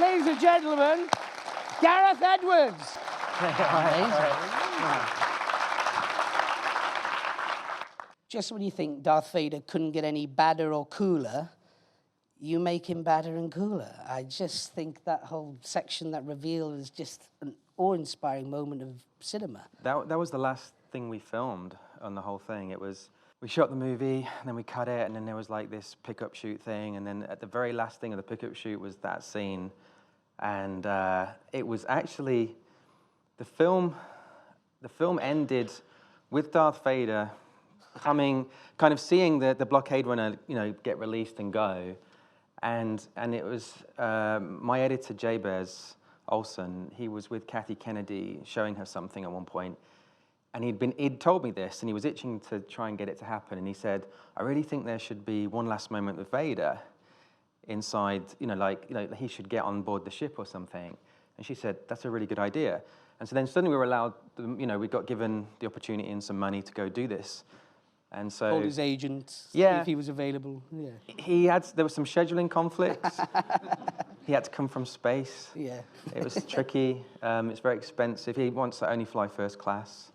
ladies and gentlemen, Gareth Edwards. Just when you think Darth Vader couldn't get any badder or cooler, you make him badder and cooler. I just think that whole section, that reveal, is just an awe-inspiring moment of cinema. That was the last thing we filmed on the whole thing. It was, we shot the movie, and then we cut it, and then there was like this pickup shoot thing, and then at the very last thing of the pickup shoot was that scene. And it was actually, the film ended with Darth Vader coming, kind of seeing the blockade runner, get released and go. And it was my editor, Jabez Olson. He was with Kathy Kennedy showing her something at one point. And he'd told me this, and he was itching to try and get it to happen. And he said, I really think there should be one last moment with Vader inside, he should get on board the ship or something. And she said, that's a really good idea. And so then suddenly we were allowed, we got given the opportunity and some money to go do this. And so called his agent, see if he was available. Yeah. There was some scheduling conflicts. He had to come from space. Yeah. It was tricky. It's very expensive. He wants to only fly first class.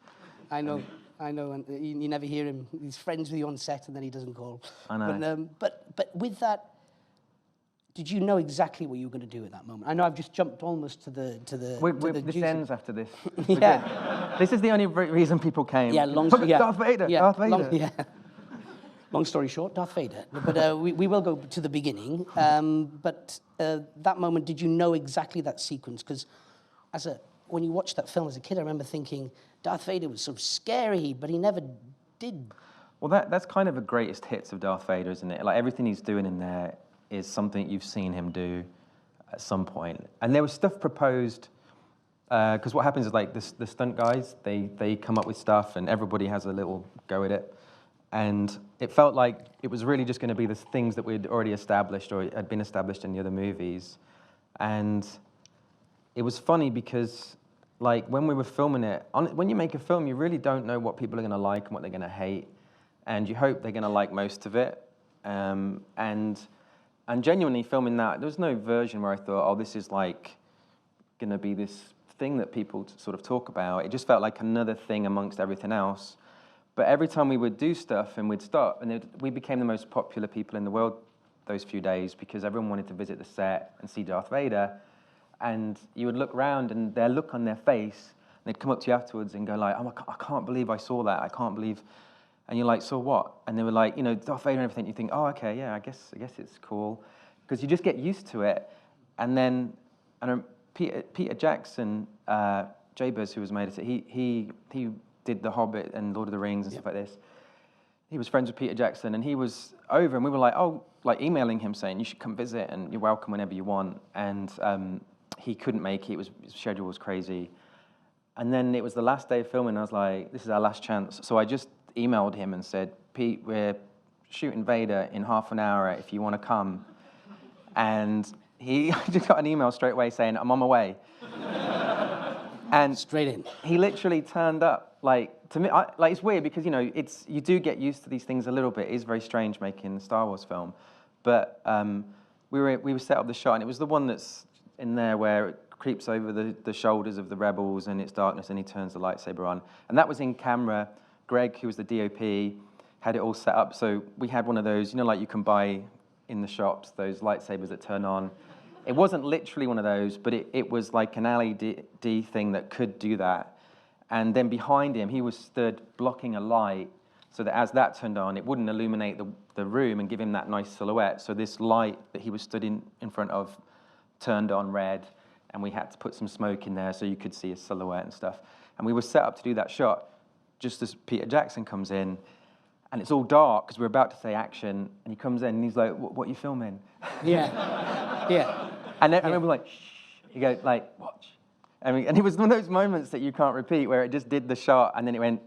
I know, and you never hear him. He's friends with you on set, and then he doesn't call. I know. But with that, did you know exactly what you were going to do at that moment? I know I've just jumped almost to the this ends after this. Yeah. This is the only reason people came. Yeah, Darth Vader, yeah, Darth Vader. Long story short, Darth Vader. But we will go to the beginning. But that moment, did you know exactly that sequence? Because when you watched that film as a kid, I remember thinking Darth Vader was so scary, but he never did. Well, that's kind of the greatest hits of Darth Vader, isn't it? Like everything he's doing in there is something you've seen him do at some point. And there was stuff proposed, because what happens is like the stunt guys, they come up with stuff and everybody has a little go at it. And it felt like it was really just going to be the things that we'd already established or had been established in the other movies. And it was funny because like when we were filming it, when you make a film, you really don't know what people are going to like and what they're going to hate. And you hope they're going to like most of it. And genuinely filming that, there was no version where I thought, oh, this is like going to be this thing that people sort of talk about. It just felt like another thing amongst everything else. But every time we would do stuff and we'd stop, and we became the most popular people in the world those few days because everyone wanted to visit the set and see Darth Vader. And you would look around and their look on their face, and they'd come up to you afterwards and go like, oh, I can't believe I saw that. I can't believe. And you're like, so what? And they were like, Darth Vader and everything. You think, oh, okay, yeah, I guess it's cool. Because you just get used to it. And then Peter Jackson, Jabez, who was made it, he did The Hobbit and Lord of the Rings and stuff like this. He was friends with Peter Jackson, and he was over, and we were like, emailing him saying, you should come visit, and you're welcome whenever you want. And he couldn't make it. His schedule was crazy. And then it was the last day of filming, and I was like, this is our last chance. So I just emailed him and said, Pete, we're shooting Vader in half an hour if you want to come. And he just got an email straight away saying, I'm on my way. And straight in. He literally turned up. Like, to me, it's weird because, you do get used to these things a little bit. It is very strange making a Star Wars film. But we were set up the shot, and it was the one that's in there where it creeps over the shoulders of the rebels and it's darkness, and he turns the lightsaber on. And that was in camera. Greg, who was the DOP, had it all set up. So we had one of those, like you can buy in the shops, those lightsabers that turn on. It wasn't literally one of those, but it was like an LED thing that could do that. And then behind him, he was stood blocking a light so that as that turned on, it wouldn't illuminate the room and give him that nice silhouette. So this light that he was stood in front of turned on red, and we had to put some smoke in there so you could see his silhouette and stuff. And we were set up to do that shot just as Peter Jackson comes in, and it's all dark because we're about to say action, and he comes in and he's like, what are you filming? Yeah, yeah. And then I remember like, shh. He goes like, watch. And it was one of those moments that you can't repeat where it just did the shot and then it went,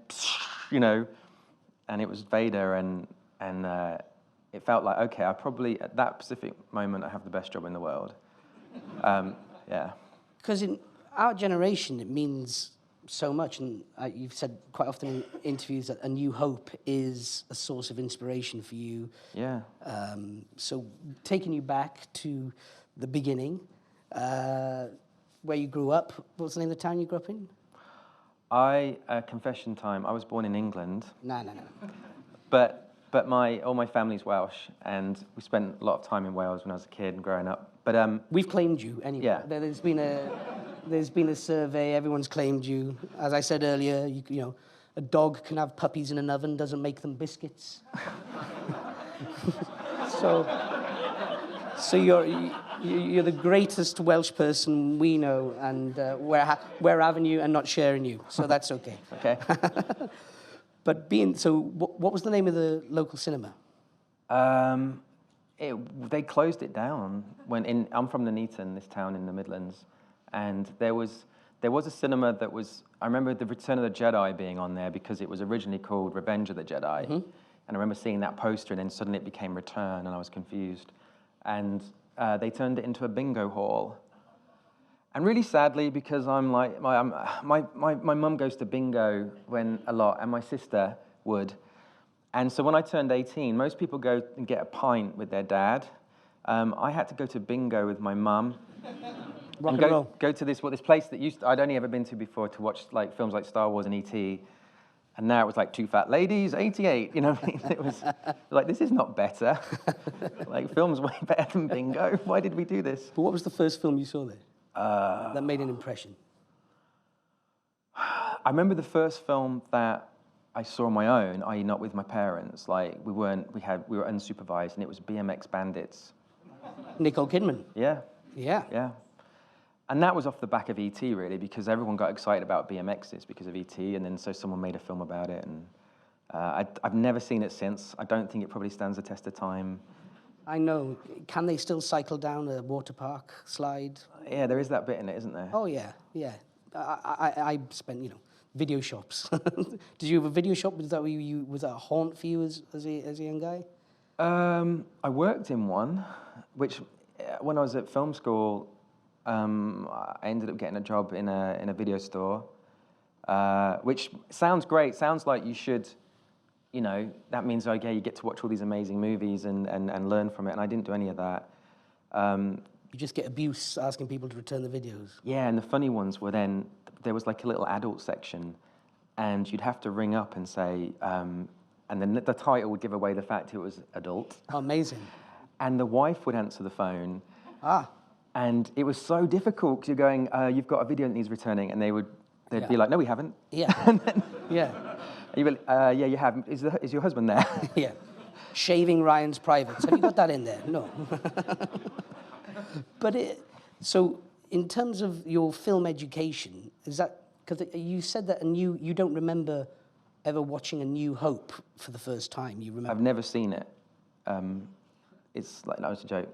and it was Vader, and it felt like, okay, I probably, at that specific moment, I have the best job in the world. Yeah. Because in our generation, it means so much, and you've said quite often in interviews that A New Hope is a source of inspiration for you. Yeah. So taking you back to the beginning, Where you grew up? What was the name of the town you grew up in? Confession time. I was born in England. No. But all my family's Welsh, and we spent a lot of time in Wales when I was a kid and growing up. But We've claimed you anyway. Yeah. There's been a survey. Everyone's claimed you. As I said earlier, you know, a dog can have puppies in an oven, doesn't make them biscuits. So you're the greatest Welsh person we know, and we're having you and not sharing you. So that's okay. okay. But what was the name of the local cinema? They closed it down I'm from Nuneaton, this town in the Midlands, and there was a cinema that was. I remember the Return of the Jedi being on there because it was originally called Revenge of the Jedi, and I remember seeing that poster, and then suddenly it became Return, and I was confused, and they turned it into a bingo hall. And really sadly, because I'm like my mum goes to bingo a lot, and my sister would. And so when I turned 18, most people go and get a pint with their dad. I had to go to bingo with my mum. Rock and roll. Go to this place that I'd only ever been to before to watch like films like Star Wars and E.T. And now it was like Two Fat Ladies, 88. You know what I mean? It was like, this is not better. Like, film's way better than bingo. Why did we do this? But what was the first film you saw there that made an impression? I remember the first film that I saw on my own, i.e. not with my parents. Like, we were unsupervised, and it was BMX Bandits. Nicole Kidman. Yeah. Yeah. Yeah. And that was off the back of E.T., really, because everyone got excited about BMXs because of E.T., and then so someone made a film about it, and I've never seen it since. I don't think it probably stands the test of time. I know. Can they still cycle down a water park slide? Yeah, there is that bit in it, isn't there? Oh, yeah. I spent, video shops. Did you have a video shop? Was that a haunt for you as a young guy? I worked in one, which when I was at film school, I ended up getting a job in a video store, which sounds great. Sounds like you should, that means, okay, you get to watch all these amazing movies and learn from it, and I didn't do any of that. You just get abuse asking people to return the videos. Yeah, and the funny ones were then, there was like a little adult section, and you'd have to ring up and say, and then the title would give away the fact it was adult. Oh, amazing. And the wife would answer the phone. Ah. And it was so difficult, because you're going, you've got a video that needs returning, and they'd be like, no, we haven't. Yeah. And then, Yeah. And you'd be like, yeah, you have. Is your husband there? Yeah. Shaving Ryan's privates. Have you got that in there? No. But so in terms of your film education, is that, because you said that you don't remember ever watching A New Hope for the first time, you remember? I've never seen it. It's like, that was a joke.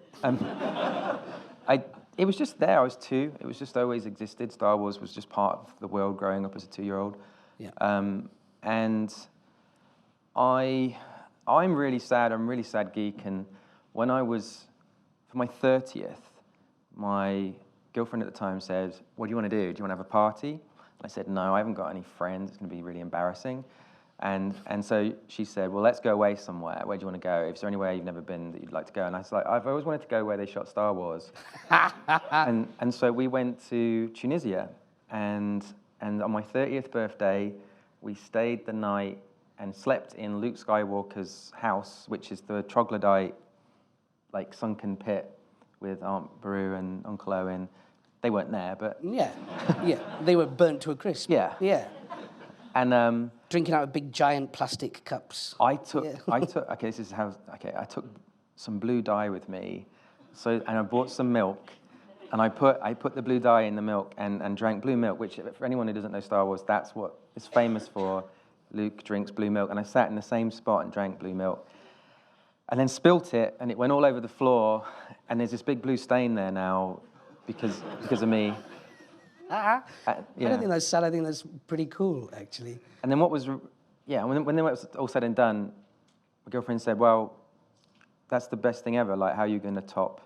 It was just there, I was 2. It was just always existed. Star Wars was just part of the world growing up as a 2-year-old. Yeah. And I'm really sad. I'm a really sad geek. And when I was, for my 30th, my girlfriend at the time said, what do you want to do? Do you want to have a party? I said, no, I haven't got any friends. It's going to be really embarrassing. And so she said, well, let's go away somewhere. Where do you want to go? Is there anywhere you've never been that you'd like to go? And I was like, I've always wanted to go where they shot Star Wars. and so we went to Tunisia. And on my 30th birthday, we stayed the night and slept in Luke Skywalker's house, which is the troglodyte, like, sunken pit with Aunt Beru and Uncle Owen. They weren't there, but... Yeah. They were burnt to a crisp. Yeah. Yeah. And drinking out of big giant plastic cups. I took some blue dye with me, and I bought some milk, and I put the blue dye in the milk and drank blue milk, which, for anyone who doesn't know Star Wars, that's what it's famous for. Luke drinks blue milk, and I sat in the same spot and drank blue milk, and then spilt it, and it went all over the floor, and there's this big blue stain there now because of me. I Yeah. don't think that's sad. I think that's pretty cool, actually. And then when it was all said and done, my girlfriend said, well, that's the best thing ever. Like, how are you going to top,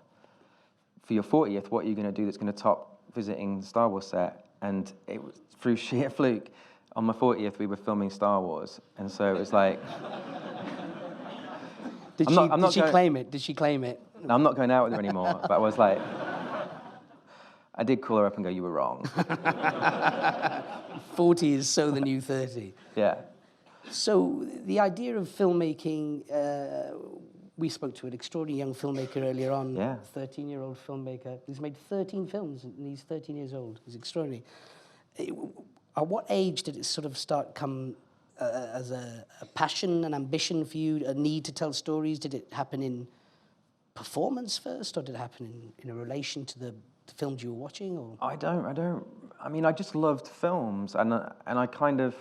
for your 40th, what are you going to do that's going to top visiting the Star Wars set? And it was through sheer fluke. On my 40th, we were filming Star Wars. And so it was like... Did she claim it? Did she claim it? No, I'm not going out with her anymore. But I was like... I did call her up and go, you were wrong. 40 is so the new 30. Yeah. So the idea of filmmaking, we spoke to an extraordinary young filmmaker earlier on, Yeah. 13-year-old filmmaker. He's made 13 films and he's 13 years old. He's extraordinary. At what age did it sort of start come as a passion, an ambition for you, a need to tell stories? Did it happen in performance first, or did it happen in a relation to the films you were watching? Or I mean, I just loved films, and I kind of.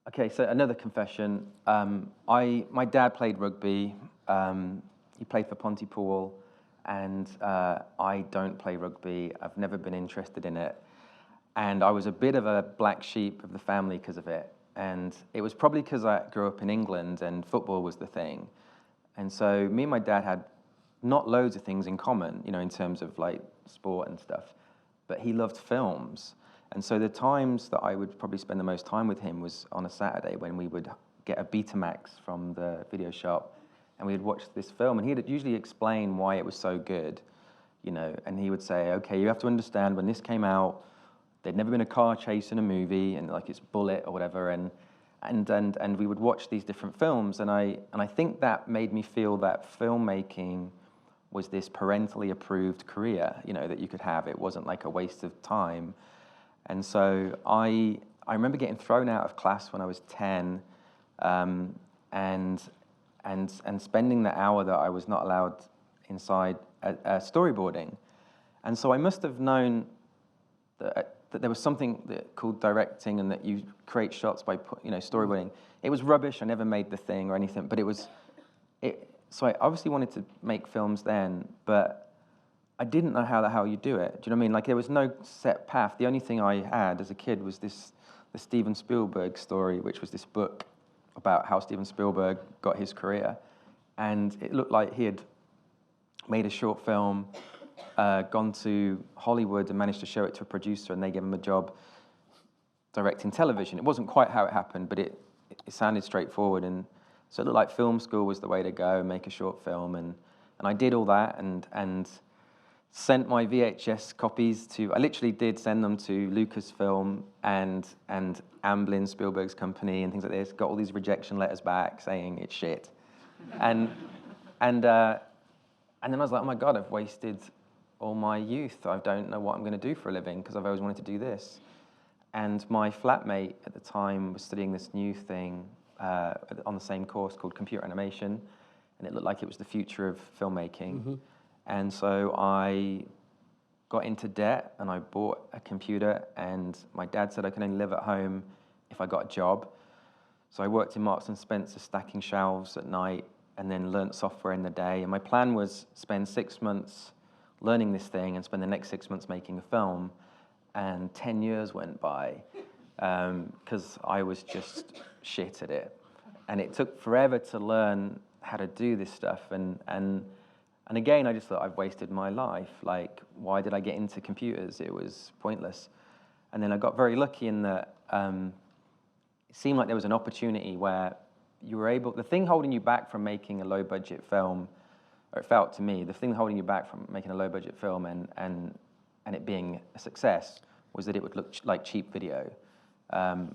Okay, so another confession. My dad played rugby. He played for Pontypool, and I don't play rugby. I've never been interested in it, and I was a bit of a black sheep of the family because of it. And it was probably because I grew up in England and football was the thing. And so me and my dad had not loads of things in common, you know, in terms of like sport and stuff, but he loved films. And so the times that I would probably spend the most time with him was on a Saturday when we would get a Betamax from the video shop and we'd watch this film, and he'd usually explain why it was so good, you know, and he would say, okay, you have to understand when this came out, there'd never been a car chase in a movie, and like it's Bullet or whatever, and we would watch these different films, and I think that made me feel that filmmaking was this parentally approved career, you know, that you could have. It wasn't like a waste of time. And so I remember getting thrown out of class when I was 10, and spending the hour that I was not allowed inside storyboarding. And so I must have known that there was something called directing, and that you create shots by storyboarding. It was rubbish. I never made the thing or anything, but so I obviously wanted to make films then, but I didn't know how the hell you do it. Do you know what I mean? Like, there was no set path. The only thing I had as a kid was the Steven Spielberg story, which was this book about how Steven Spielberg got his career. And it looked like he had made a short film, gone to Hollywood and managed to show it to a producer, and they gave him a job directing television. It wasn't quite how it happened, but it sounded straightforward. And so it looked like film school was the way to go, make a short film. And I did all that and sent my VHS copies I literally did send them to Lucasfilm and Amblin, Spielberg's company, and things like this. Got all these rejection letters back saying it's shit. And then I was like, oh my God, I've wasted all my youth. I don't know what I'm going to do for a living because I've always wanted to do this. And my flatmate at the time was studying this new thing on the same course called computer animation, and it looked like it was the future of filmmaking. Mm-hmm. And so I got into debt and I bought a computer, and my dad said I could only live at home if I got a job. So I worked in Marks and Spencer stacking shelves at night and then learnt software in the day. And my plan was spend 6 months learning this thing and spend the next 6 months making a film. And 10 years went by because I was just shit at it. And it took forever to learn how to do this stuff. And again, I just thought, I've wasted my life. Like, why did I get into computers? It was pointless. And then I got very lucky in that it seemed like there was an opportunity where you were able, the thing holding you back from making a low-budget film, or it felt to me, the thing holding you back from making a low-budget film and it being a success was that it would look like cheap video. The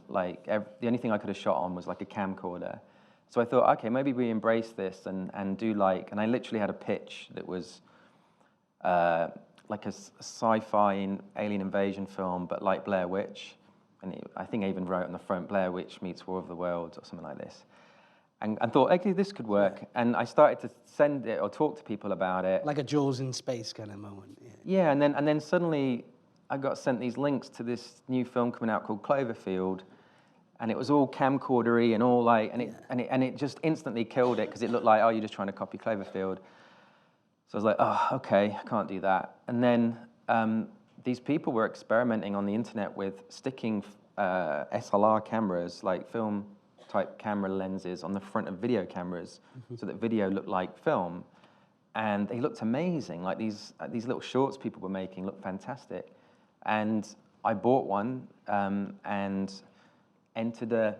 only thing I could have shot on was like a camcorder. So I thought, okay, maybe we embrace this and do and I literally had a pitch that was like a sci-fi alien invasion film, but like Blair Witch. And I think I even wrote on the front, Blair Witch meets War of the Worlds or something like this. And thought, okay, this could work. Yeah. And I started to send it or talk to people about it. Like a Jaws in space kind of moment. Yeah, and then suddenly I got sent these links to this new film coming out called Cloverfield. And it was all camcordery and all and it just instantly killed it because it looked like, oh, you're just trying to copy Cloverfield. So I was like, oh, okay, I can't do that. And then these people were experimenting on the internet with sticking SLR cameras, like film-type camera lenses, on the front of video cameras, so that video looked like film. And they looked amazing. Like these little shorts people were making looked fantastic. And I bought one and entered a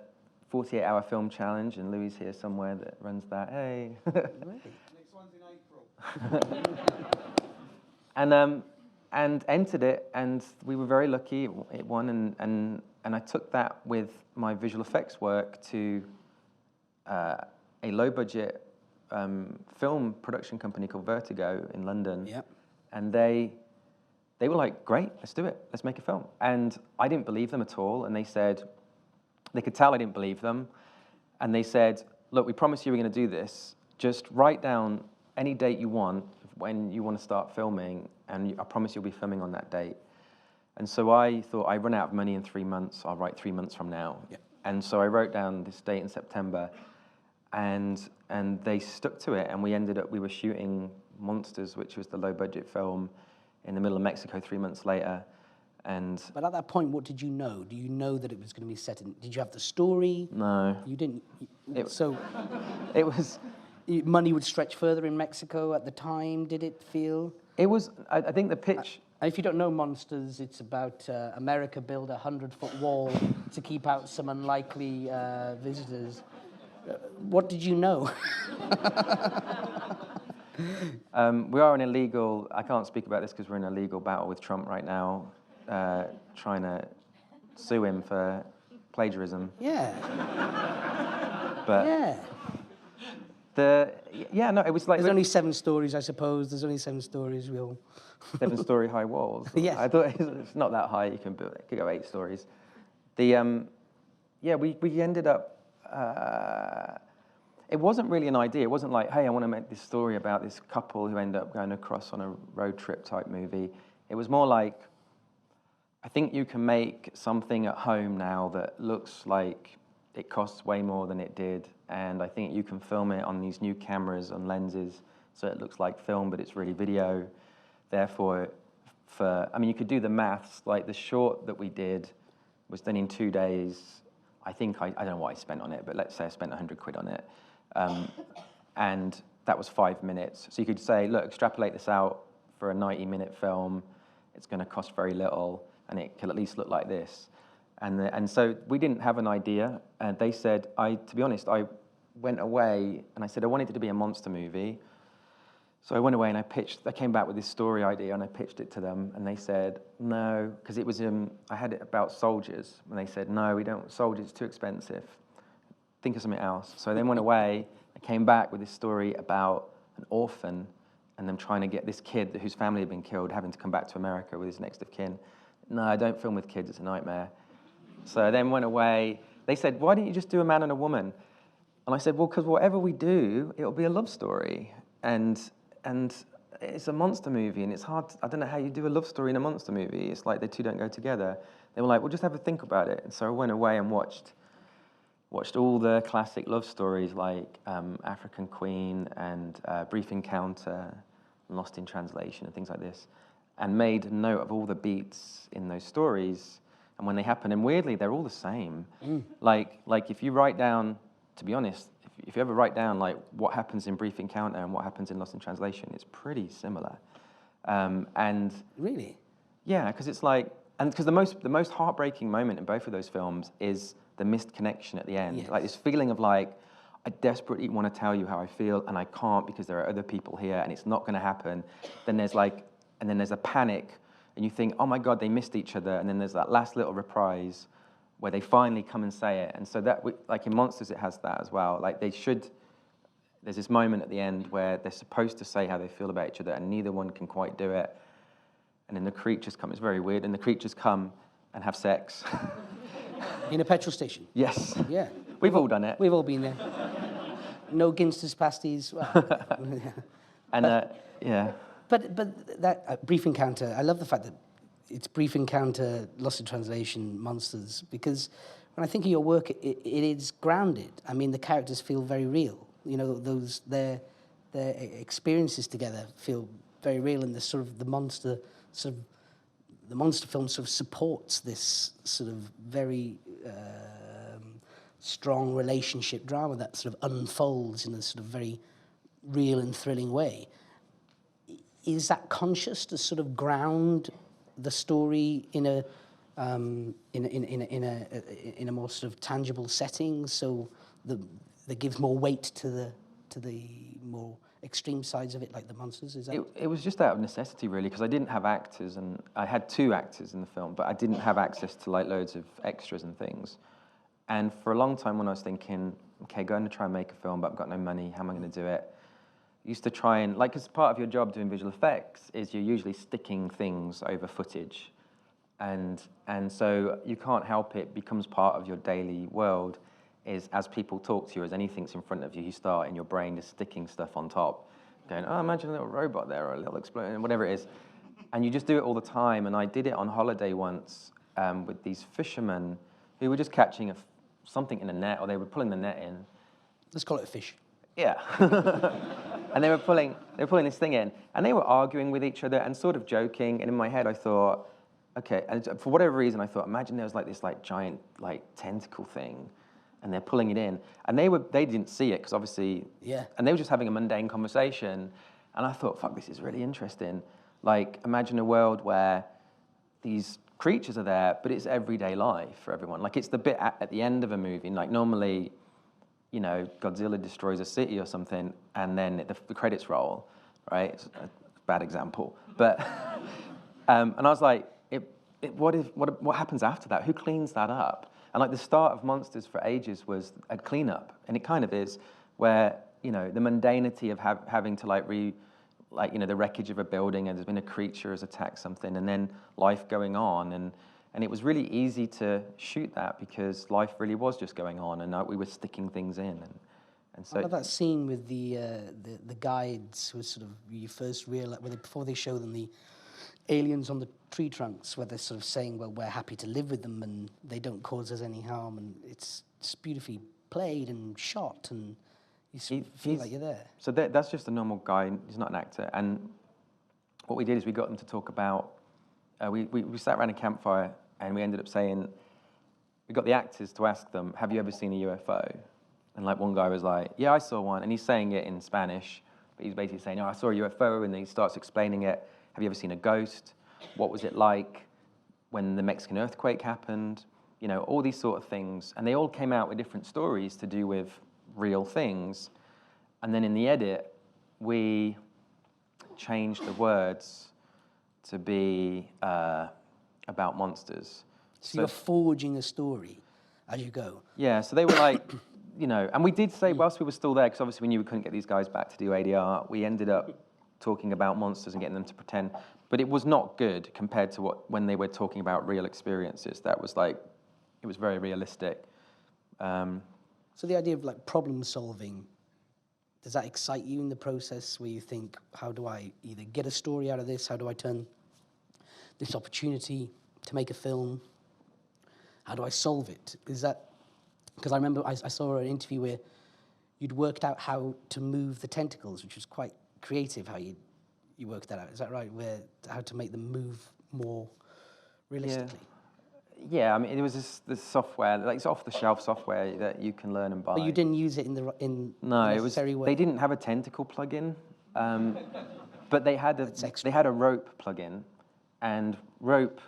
48-hour film challenge, and Louis here somewhere that runs that. Hey. Next one's in April. and entered it, and we were very lucky. It won, and I took that with my visual effects work to a low-budget film production company called Vertigo in London. Yep. And they were like, great, let's do it. Let's make a film. And I didn't believe them at all. And they said, they could tell I didn't believe them. And they said, look, we promise you we're going to do this. Just write down any date you want when you want to start filming, and I promise you'll be filming on that date. And so I thought, I run out of money in 3 months, I'll write 3 months from now. Yep. And so I wrote down this date in September, and they stuck to it, and we were shooting Monsters, which was the low-budget film, in the middle of Mexico 3 months later. But at that point, what did you know? Do you know that it was going to be set in? Did you have the story? No. You didn't. It was. Money would stretch further in Mexico at the time. Did it feel? It was. I think the pitch. If you don't know Monsters, it's about America build a 100-foot wall to keep out some unlikely visitors. What did you know? We are in a legal. I can't speak about this because we're in a legal battle with Trump right now, trying to sue him for plagiarism. Yeah. But yeah. It was like there's only 7 stories, I suppose. There's only 7 stories. 7-story high walls. Yes. I thought it's not that high. You can build it. It could go 8 stories. We ended up. It wasn't really an idea. It wasn't like, hey, I want to make this story about this couple who end up going across on a road trip type movie. It was more like, I think you can make something at home now that looks like it costs way more than it did, and I think you can film it on these new cameras and lenses, so it looks like film, but it's really video. Therefore, you could do the maths. Like the short that we did was done in 2 days. I think I don't know what I spent on it, but let's say I spent 100 quid on it, and that was 5 minutes. So you could say, look, extrapolate this out for a 90-minute film. It's going to cost very little, and it can at least look like this. And so we didn't have an idea, and they said, to be honest, I went away and I said I wanted it to be a monster movie. So I went away and I came back with this story idea and I pitched it to them, and they said no, because it was I had it about soldiers, and they said no, we don't, soldiers too expensive. Think of something else. So I then went away, I came back with this story about an orphan and them trying to get this kid whose family had been killed, having to come back to America with his next of kin. No, I don't film with kids, it's a nightmare. So I then went away. They said, why don't you just do a man and a woman? And I said, well, because whatever we do, it'll be a love story. And it's a monster movie, and it's hard. I don't know how you do a love story in a monster movie. It's like the two don't go together. They were like, well, just have a think about it. And so I went away and watched all the classic love stories like African Queen and Brief Encounter, Lost in Translation, and things like this, and made a note of all the beats in those stories. And when they happen, and weirdly, they're all the same. Like if you write down, to be honest, if you ever write down like what happens in Brief Encounter and what happens in Lost in Translation, it's pretty similar. And really, yeah, because it's like, and because the most heartbreaking moment in both of those films is the missed connection at the end. Yes. Like this feeling of like, I desperately want to tell you how I feel, and I can't because there are other people here, and it's not going to happen. Then there's a panic. And you think, oh my God, they missed each other. And then there's that last little reprise where they finally come and say it. And so that, like in Monsters, it has that as well. Like there's this moment at the end where they're supposed to say how they feel about each other, and neither one can quite do it. And then the creatures come. It's very weird. And the creatures come and have sex. In a petrol station? Yes. Yeah. We've all done it. We've all been there. No Ginsters pasties. Well, and yeah. But that Brief Encounter, I love the fact that it's Brief Encounter, Lost in Translation, Monsters, because when I think of your work, it is grounded. I mean, the characters feel very real. You know, their experiences together feel very real, and the monster film sort of supports this sort of very strong relationship drama that sort of unfolds in a sort of very real and thrilling way. Is that conscious to sort of ground the story in a more sort of tangible setting, so that gives more weight to the more extreme sides of it, like the monsters? Is that It was just out of necessity, really, because I didn't have actors, and I had 2 actors in the film, but I didn't have access to like loads of extras and things. And for a long time, when I was thinking, okay, going to try and make a film, but I've got no money, how am I going to do it? I used to try and, like, as part of your job doing visual effects, is you're usually sticking things over footage. And so you can't help it, becomes part of your daily world, is as people talk to you, as anything's in front of you, you start in your brain just sticking stuff on top, going, oh, imagine a little robot there, or a little explosion, whatever it is. And you just do it all the time. And I did it on holiday once with these fishermen who were just catching something in a net, or they were pulling the net in. let's call it a fish? Yeah. And they were pulling this thing in, and they were arguing with each other and sort of joking. And in my head, I thought, okay. And for whatever reason, I thought, imagine there was like this like giant like tentacle thing, and they're pulling it in, and they didn't see it because obviously, Yeah. And they were just having a mundane conversation, and I thought, fuck, this is really interesting. Like, imagine a world where these creatures are there, but it's everyday life for everyone. Like, it's the bit at the end of a movie. Like, normally, you know, Godzilla destroys a city or something, and then the credits roll, right? It's a bad example. But, and I was like, what happens after that? Who cleans that up? And like the start of Monsters for ages was a cleanup, and it kind of is, where, you know, the mundanity of having to like, you know, the wreckage of a building, and there's been a creature has attacked something, and then life going on, and it was really easy to shoot that because life really was just going on, and we were sticking things in, and so. I love that scene with the guides, who sort of you first realize before they show them the aliens on the tree trunks, where they're sort of saying, well, we're happy to live with them and they don't cause us any harm, and it's beautifully played and shot, and you feel like you're there. So that's just a normal guy. He's not an actor. And what we did is we got them to talk about. We sat around a campfire, and we ended up saying, we got the actors to ask them, have you ever seen a UFO? And like one guy was like, yeah, I saw one, and he's saying it in Spanish, but he's basically saying, oh, I saw a UFO, and then he starts explaining it. Have you ever seen a ghost? What was it like when the Mexican earthquake happened? You know, all these sort of things. And they all came out with different stories to do with real things. And then in the edit, we changed the words to be about monsters. So you're forging a story as you go. Yeah, so they were like, you know, and we did say, whilst we were still there, because obviously we knew we couldn't get these guys back to do ADR, we ended up talking about monsters and getting them to pretend. But it was not good compared to when they were talking about real experiences. That was like, it was very realistic. So the idea of like problem solving, does that excite you in the process, where you think, how do I either get a story out of this? How do I turn this opportunity to make a film? How do I solve it? Is that, because I remember I saw an interview where you'd worked out how to move the tentacles, which was quite creative, how you worked that out. Is that right? How to make them move more realistically? Yeah, I mean, it was this software, like it's off-the-shelf software that you can learn and buy. But you didn't use it in the necessary way? They didn't have a tentacle plugin, but they had a rope plugin, and rope,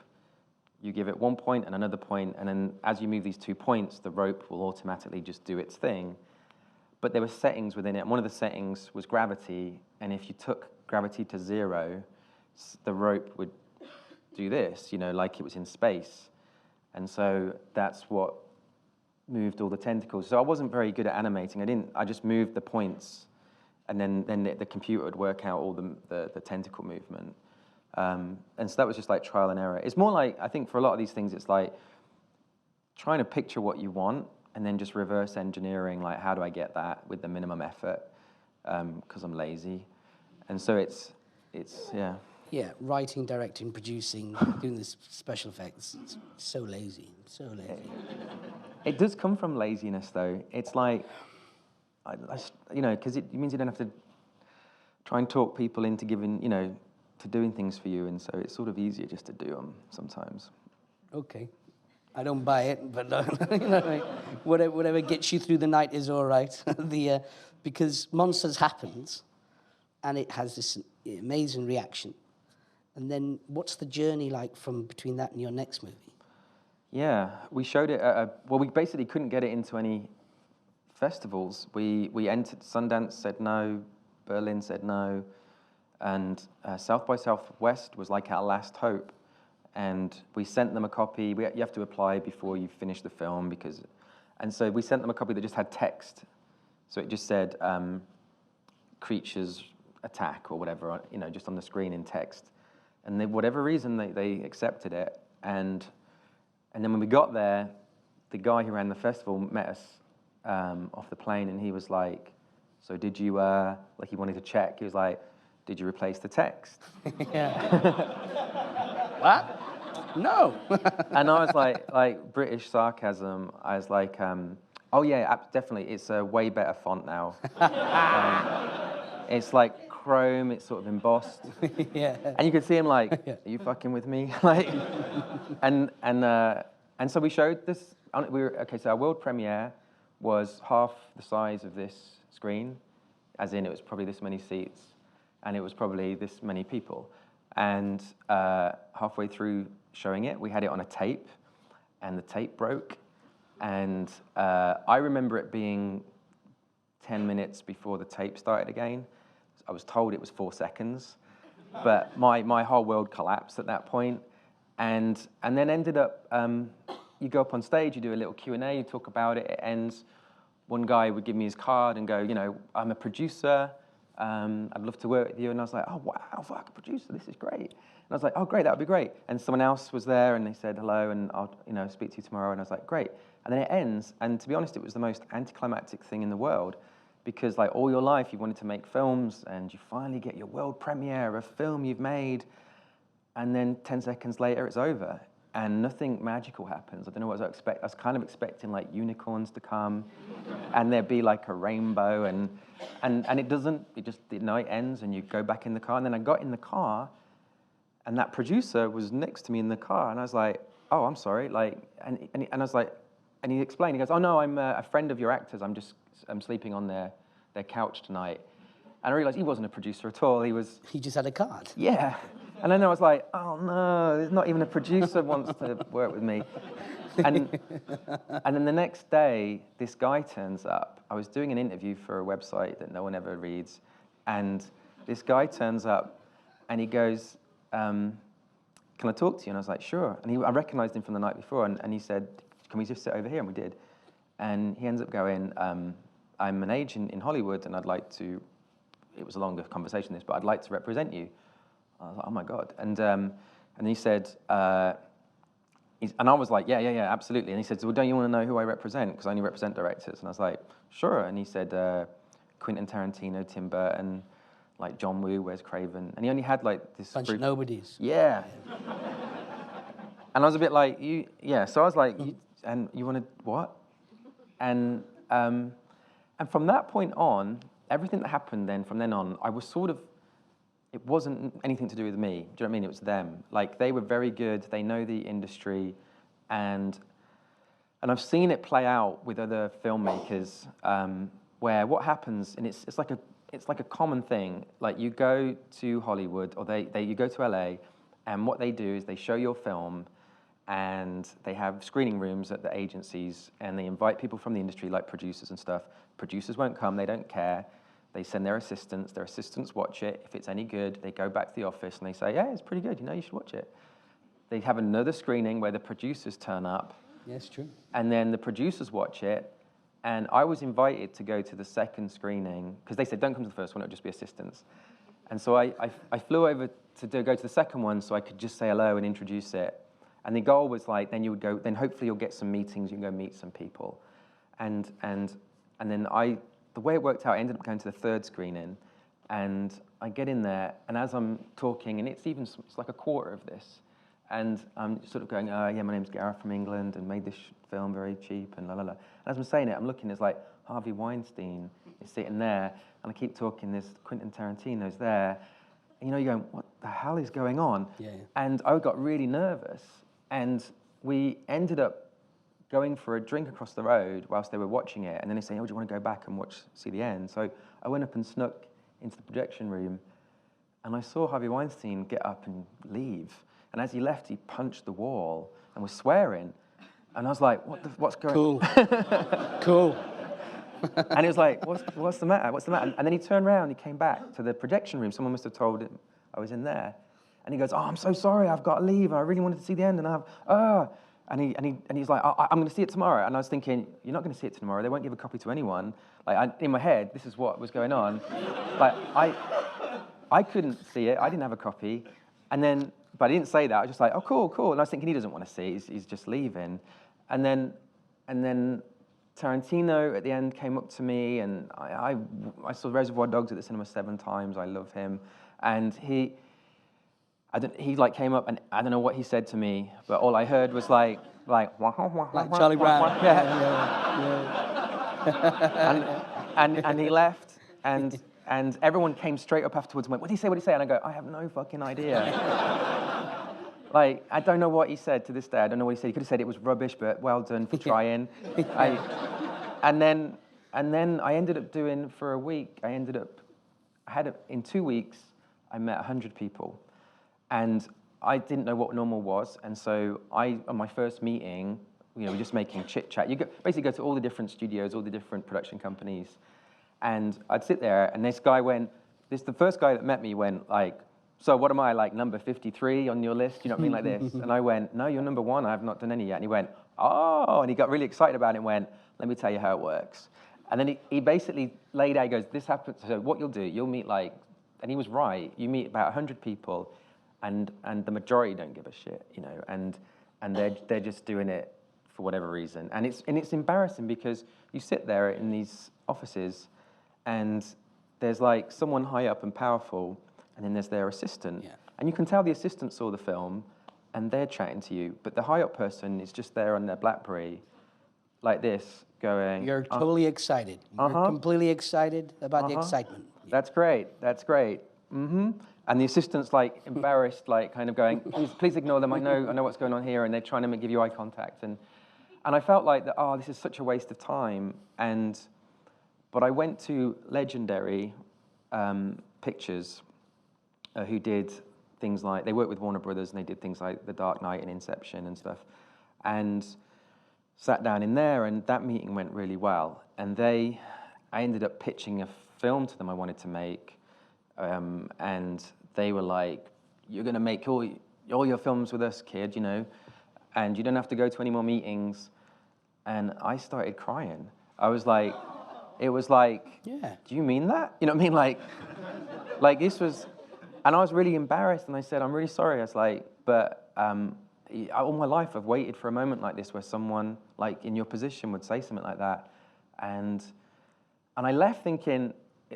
you give it 1 point and another point, and then as you move these 2 points, the rope will automatically just do its thing. But there were settings within it, and one of the settings was gravity, and if you took gravity to 0, the rope would do this, you know, like it was in space. And so that's what moved all the tentacles. So I wasn't very good at animating. I just moved the points, and then the computer would work out all the tentacle movement. And so that was just like trial and error. It's more like, I think for a lot of these things, it's like trying to picture what you want and then just reverse engineering, like, how do I get that with the minimum effort? Because I'm lazy. And so it's yeah. Yeah, writing, directing, producing, doing this special effects. It's so lazy, so lazy. It does come from laziness, though. It's like, you know, because it means you don't have to try and talk people into giving, you know, to doing things for you, and so it's sort of easier just to do them sometimes. Okay. I don't buy it, but you know, whatever gets you through the night is all right. Because Monsters happens, and it has this amazing reaction. And then what's the journey like from between that and your next movie? Yeah, we showed it at we basically couldn't get it into any festivals. We entered Sundance, said no. Berlin said no, and South by Southwest was like our last hope. And we sent them a copy. You have to apply before you finish the film and so we sent them a copy that just had text. So it just said creatures attack or whatever, just on the screen in text. And for whatever reason, they accepted it. And then when we got there, the guy who ran the festival met us off the plane, and he was like, so did you, he wanted to check. He was like, did you replace the text? What? No. And I was like British sarcasm. I was like, oh yeah, definitely. It's a way better font now. It's like chrome. It's sort of embossed. Yeah. And you could see him like, are you fucking with me? And so we showed this. So our world premiere was half the size of this screen, as in it was probably this many seats, and it was probably this many people. And halfway through showing it, we had it on a tape, and the tape broke. And I remember it being 10 minutes before the tape started again. I was told it was 4 seconds, but my whole world collapsed at that point. And then ended up, you go up on stage, you do a little Q&A, you talk about it, it ends. One guy would give me his card and go, I'm a producer, I'd love to work with you. And I was like, oh, wow, fuck, a producer, this is great. And I was like, oh, great, that would be great. And someone else was there, and they said hello, and I'll speak to you tomorrow. And I was like, great. And then it ends, and to be honest, it was the most anticlimactic thing in the world, because all your life you wanted to make films, and you finally get your world premiere of a film you've made, and then 10 seconds later it's over, and nothing magical happens. I don't know what I was expecting. I was kind of expecting unicorns to come, and there'd be a rainbow, and it doesn't. It ends, and you go back in the car. And then I got in the car, and that producer was next to me in the car, and I was like, oh, I'm sorry, and I was like, and he explained. He goes, oh no, I'm a friend of your actors. I'm sleeping on their couch tonight. And I realized he wasn't a producer at all. He just had a card. Yeah. And then I was like, oh no, there's not even a producer wants to work with me. And then the next day, this guy turns up. I was doing an interview for a website that no one ever reads. And this guy turns up and he goes, can I talk to you? And I was like, sure. And I recognized him from the night before. And he said, can we just sit over here? And we did. And he ends up going, I'm an agent in Hollywood, and I'd like to, it was a longer conversation this, but I'd like to represent you. I was like, oh my God. And he said, and I was like, yeah, absolutely. And he said, well, don't you want to know who I represent? Because I only represent directors. And I was like, sure. And he said, Quentin Tarantino, Tim Burton, John Woo, Wes Craven. And he only had this bunch group. of nobodies. Yeah. And I was a bit like, so I was like, and you want to, what? And from that point on, everything that happened then, from then on, I was sort of, it wasn't anything to do with me. Do you know what I mean? It was them. They were very good. They know the industry, and I've seen it play out with other filmmakers, where what happens, and it's like a common thing. You go to Hollywood, or you go to LA, and what they do is they show your film, and they have screening rooms at the agencies, and they invite people from the industry, like producers and stuff. Producers won't come. They don't care. They send their assistants watch it. If it's any good, they go back to the office and they say, yeah, it's pretty good, you should watch it. They have another screening where the producers turn up. Yes, true. And then the producers watch it. And I was invited to go to the second screening, because they said, don't come to the first one, it'll just be assistants. And so I flew over to go to the second one so I could just say hello and introduce it. And the goal was then you would go, then hopefully you'll get some meetings, you can go meet some people. And then the way it worked out, I ended up going to the third screening, and I get in there, and as I'm talking, and it's like a quarter of this, and I'm sort of going, yeah, my name's Gareth from England, and made this film very cheap, and la la la. And as I'm saying it, I'm looking, there's Harvey Weinstein is sitting there, and I keep talking, there's Quentin Tarantino's there, and you're going, what the hell is going on? Yeah. And I got really nervous, and we ended up going for a drink across the road whilst they were watching it, and then they say, oh, do you want to go back and see the end? So I went up and snuck into the projection room, and I saw Harvey Weinstein get up and leave. And as he left, he punched the wall and was swearing. And I was like, what's going on? Cool. Cool. And he was like, what's the matter? What's the matter? And then he turned around, he came back to the projection room. Someone must have told him I was in there. And he goes, oh, I'm so sorry, I've got to leave. I really wanted to see the end, and and he's like, I'm going to see it tomorrow. And I was thinking, you're not going to see it tomorrow. They won't give a copy to anyone. Like, in my head, this is what was going on. Like, I couldn't see it. I didn't have a copy. But I didn't say that. I was just like, oh, cool. And I was thinking, he doesn't want to see it. He's just leaving. And then Tarantino at the end came up to me, and I saw Reservoir Dogs at the cinema 7 times. I love him. And he like came up, and I don't know what he said to me, but all I heard was like Charlie Brown. And he left, and everyone came straight up afterwards and went, what did he say? What did he say? And I go, I have no fucking idea. Like, I don't know what he said to this day. I don't know what he said. He could have said it was rubbish, but well done for trying. And then I ended up doing, for a week, in 2 weeks, I met 100 people. And I didn't know what normal was. And so on my first meeting, we're just making chit chat. You basically go to all the different studios, all the different production companies. And I'd sit there, and this guy the first guy that met me went like, so what am I, like number 53 on your list? You know what I mean, like this? And I went, no, you're number 1. I have not done any yet. And he went, oh, and he got really excited about it and went, let me tell you how it works. And then he basically laid out, he goes, this happens, so what you'll do, you'll meet and he was right, you meet about 100 people, and the majority don't give a shit, and they're just doing it for whatever reason. And it's embarrassing because you sit there in these offices, and there's like someone high up and powerful, and then there's their assistant. Yeah. And you can tell the assistant saw the film, and they're chatting to you, but the high up person is just there on their BlackBerry, like this, going... You're totally excited. You're completely excited about the excitement. Yeah. That's great. Mm-hmm. And the assistant's like embarrassed, like kind of going, please ignore them. I know what's going on here, and they're trying to give you eye contact. And I felt like that. Oh, this is such a waste of time. But I went to Legendary Pictures, who did things like, they worked with Warner Brothers, and they did things like The Dark Knight and Inception and stuff, and sat down in there, and that meeting went really well. And I ended up pitching a film to them I wanted to make. And they were like, you're going to make all your films with us, kid, and you don't have to go to any more meetings. And I started crying. I was like, it was like, yeah. Do you mean that? You know what I mean? Like this was, and I was really embarrassed, and I said, I'm really sorry. I was like, but all my life I've waited for a moment like this where someone like in your position would say something like that. And I left thinking,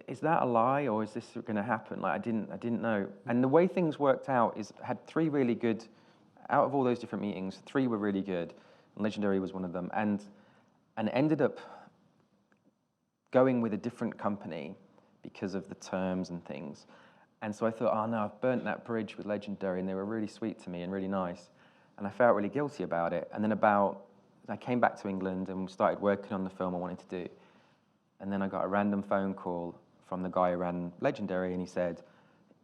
is that a lie, or is this going to happen? Like, I didn't know. And the way things worked out is I had 3 really good, out of all those different meetings, 3 were really good, and Legendary was one of them, and ended up going with a different company because of the terms and things. And so I thought, oh no, I've burnt that bridge with Legendary, and they were really sweet to me and really nice, and I felt really guilty about it. And then I came back to England and started working on the film I wanted to do, and then I got a random phone call from the guy who ran Legendary, and he said,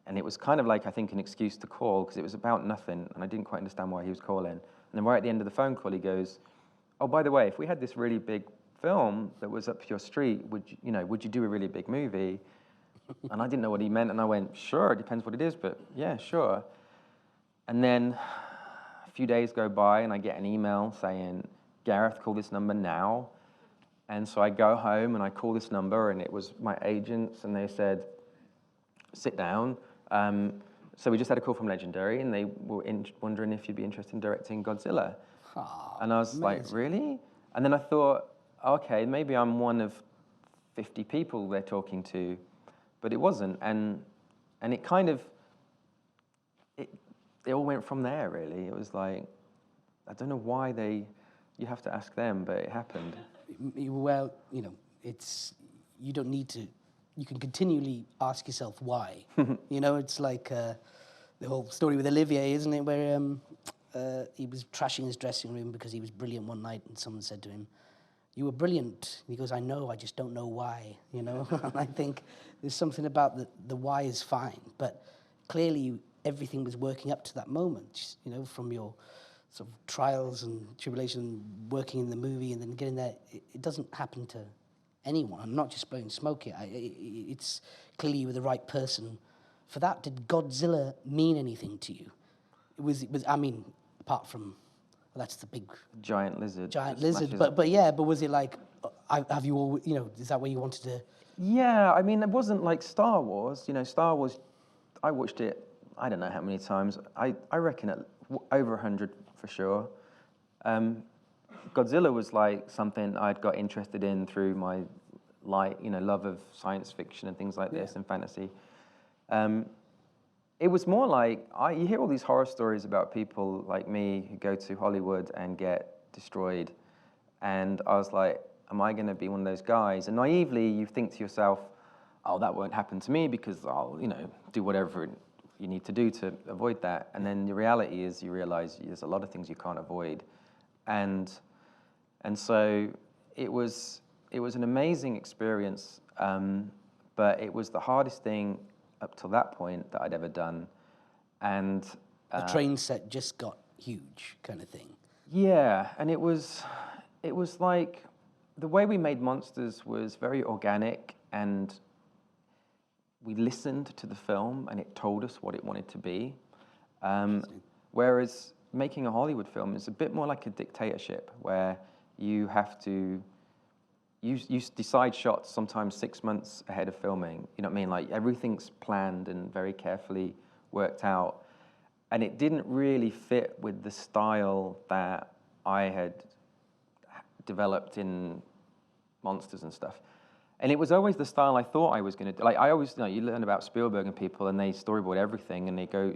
and it was kind of like, I think, an excuse to call, because it was about nothing, and I didn't quite understand why he was calling. And then right at the end of the phone call, he goes, oh, by the way, if we had this really big film that was up your street, would you do a really big movie? And I didn't know what he meant, and I went, sure, it depends what it is, but yeah, sure. And then a few days go by, and I get an email saying, Gareth, call this number now. And so I go home and I call this number, and it was my agents, and they said, sit down. So we just had a call from Legendary, and they were wondering if you'd be interested in directing Godzilla. Oh, and I was amazing. Like, really? And then I thought, okay, maybe I'm one of 50 people they're talking to, but it wasn't. And it kind of, it all went from there, really. It was like, I don't know why you have to ask them, but it happened. Well, you don't need to, you can continually ask yourself why. It's like the whole story with Olivier, isn't it, where he was trashing his dressing room because he was brilliant one night, and someone said to him, you were brilliant. And he goes, I know, I just don't know why, And I think there's something about the why is fine, but clearly everything was working up to that moment, from your sort of trials and tribulation, working in the movie, and then getting there. It doesn't happen to anyone. I'm not just blowing smoke here. It's clearly you were the right person for that. Did Godzilla mean anything to you? I mean, apart from, well, that's the big Giant lizard. giant that lizard. smashes But was it like, have you all, is that where you wanted to? Yeah, I mean, it wasn't like Star Wars. Star Wars, I watched it, I don't know how many times. I reckon over 100 for sure. Godzilla was like something I'd got interested in through my love of science fiction and things like this and fantasy. It was more like, you hear all these horror stories about people like me who go to Hollywood and get destroyed. And I was like, am I going to be one of those guys? And naively, you think to yourself, oh, that won't happen to me because I'll, do whatever you need to do to avoid that. And then the reality is you realize there's a lot of things you can't avoid. And so it was an amazing experience, but it was the hardest thing up till that point that I'd ever done. And The train set just got huge, kind of thing. yeah, and it was like the way we made monsters was very organic, and we listened to the film and it told us what it wanted to be. Whereas making a Hollywood film is a bit more like a dictatorship where you have to you decide shots sometimes 6 months ahead of filming. You know what I mean? Like everything's planned and very carefully worked out. And it didn't really fit with the style that I had developed in monsters and stuff. And it was always the style I thought I was going to do. Like I always, you learn about Spielberg and people, and they storyboard everything, and they go,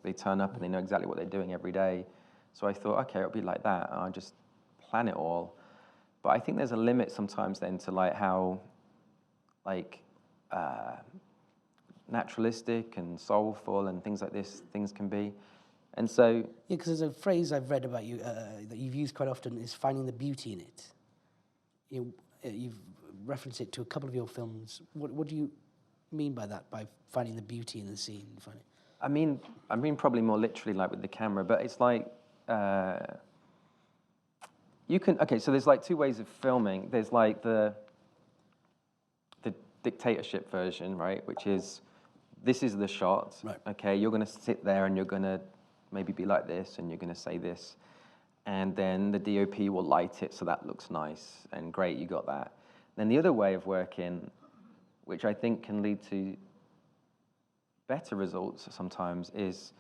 they turn up and they know exactly what they're doing every day. So I thought, okay, it'll be like that, and I just plan it all. But I think there's a limit sometimes then to like how, like, naturalistic and soulful and things like this things can be, and so Yeah, because there's a phrase I've read about you that you've used quite often is finding the beauty in it. You've referenced it to a couple of your films. What do you mean by that? By finding the beauty in the scene? I mean probably more literally like with the camera, but it's like you can so there's like two ways of filming. There's like the dictatorship version, right, which is this is the shot. Right. Okay, you're going to sit there and you're going to maybe be like this and you're going to say this, and then the DOP will light it so that looks nice and great, you got that. Then the other way of working, which I think can lead to better results sometimes, is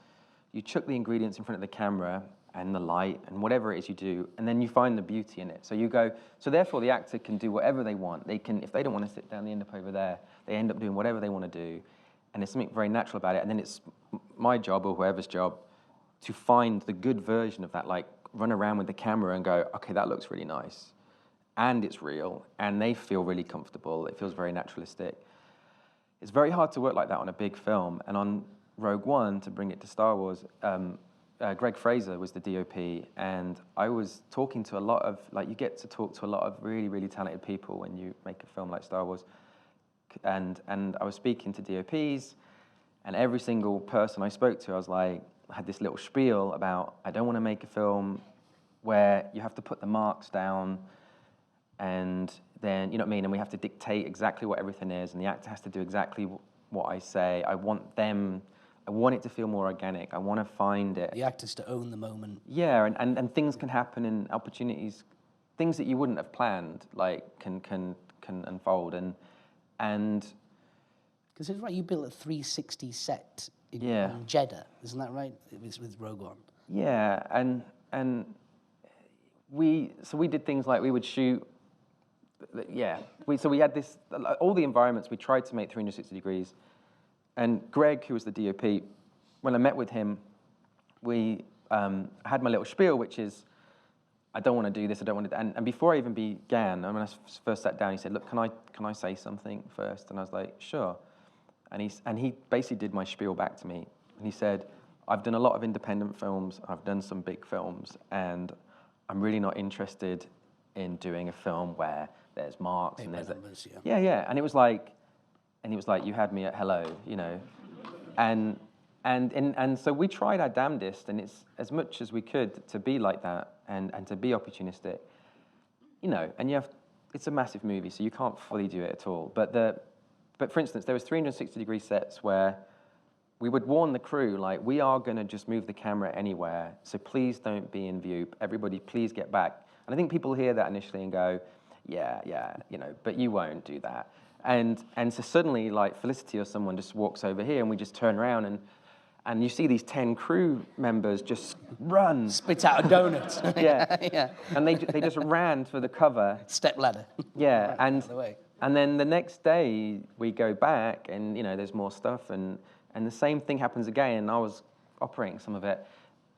you chuck the ingredients in front of the camera and the light and whatever it is you do, and then you find the beauty in it. So you go, so therefore the actor can do whatever they want. They can, if they don't want to sit down, they end up over there. They end up doing whatever they want to do, and there's something very natural about it. And then it's my job or whoever's job to find the good version of that, like run around with the camera and go, okay, that looks really nice, and it's real, and they feel really comfortable. It feels very naturalistic. It's very hard to work like that on a big film, and on Rogue One, to bring it to Star Wars, Greg Fraser was the DOP, and I was talking to a lot of, like, you get to talk to a lot of really, really talented people when you make a film like Star Wars, and I was speaking to DOPs, and every single person I spoke to, I had this little spiel about, I don't want to make a film where you have to put the marks down, and then, you know what I mean, and we have to dictate exactly what everything is, and the actor has to do exactly what I say. I want it to feel more organic. I want to find it. The actors to own the moment. Yeah, and things can happen, and opportunities, things that you wouldn't have planned, like, can unfold, and because it's right, you built a 360 set in Jeddah, isn't that right? It was with Rogue One. Yeah, and we did things like we would shoot. Yeah, we had this, all the environments we tried to make 360 degrees, and Greg, who was the DOP, when I met with him, we had my little spiel, which is, I don't want to do this, I don't want to, and before I even began, when I first sat down, he said, look, can I say something first? And I was like, sure. And he basically did my spiel back to me, and he said, I've done a lot of independent films, I've done some big films, and I'm really not interested in doing a film where there's marks and there's numbers, yeah, and it was like, you had me at hello, and so we tried our damnedest, and it's as much as we could to be like that and to be opportunistic, and you have it's a massive movie, so you can't fully do it at all. But for instance, there was 360-degree sets where we would warn the crew, like, we are going to just move the camera anywhere, so please don't be in view. Everybody, please get back. And I think people hear that initially and go, yeah, you know, but you won't do that. And so suddenly, like, Felicity or someone just walks over here, and we just turn around, and you see these 10 crew members just run. Spit out a donut. Yeah. Yeah. And they just ran for the cover. Step ladder. Yeah, Right, and then the next day we go back, and you know there's more stuff, and the same thing happens again. And I was operating some of it,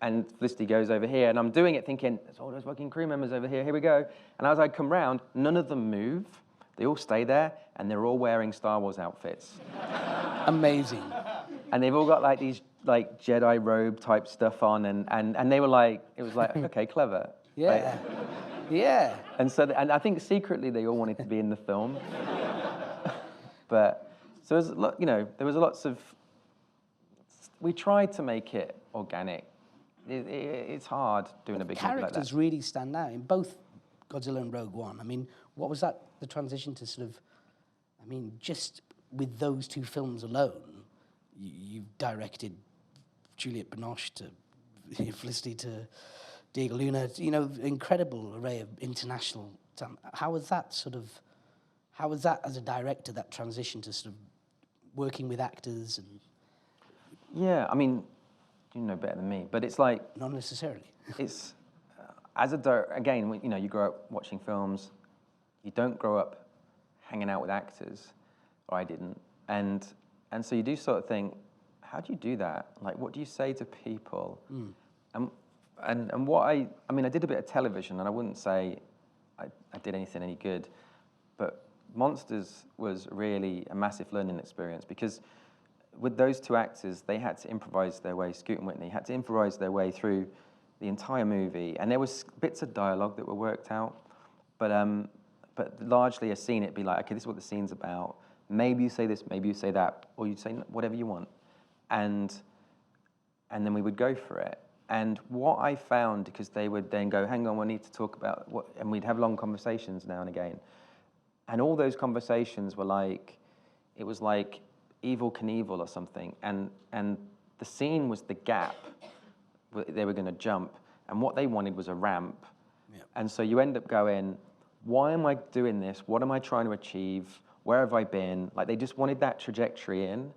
and Felicity goes over here, and I'm doing it thinking, there's all those fucking crew members over here. Here we go. And as I come round, none of them move. They all stay there, and they're all wearing Star Wars outfits. Amazing. And they've all got like these like Jedi robe type stuff on, and they were like, it was like, okay, clever. Yeah. Like, Yeah. and so, and I think secretly they all wanted to be in the film. But so there's, you know, there was lots of. We tried to make it organic. It's hard doing a big movie like that. Characters really stand out in both Godzilla and Rogue One. I mean, what was that? The transition to sort of, I mean, just with those two films alone, you've directed Juliette Binoche to Felicity to Diego Luna. You know, incredible array of international talent. How was that as a director, that transition to sort of working with actors and? Yeah, I mean, you know better than me, but it's like Not necessarily. it's as a director, again, you know, you grow up watching films. You don't grow up hanging out with actors, or I didn't, and so you do sort of think, how do you do that? Like, what do you say to people? And what I mean, I did a bit of television, and I wouldn't say I did anything any good, but Monsters was really a massive learning experience because with those two actors, they had to improvise their way, Scoot and Whitney, had to improvise their way through the entire movie, and there was bits of dialogue that were worked out, but largely a scene, it'd be like, okay, this is what the scene's about. Maybe you say this, maybe you say that, or you say whatever you want, and then we would go for it. And what I found, because they would then go, hang on, we need to talk about what, and we'd have long conversations now and again, and all those conversations were like, it was like Evel Knievel or something, and the scene was the gap they were going to jump, and what they wanted was a ramp. Yep. And so you end up going, why am I doing this? What am I trying to achieve? Where have I been? Like, they just wanted that trajectory in,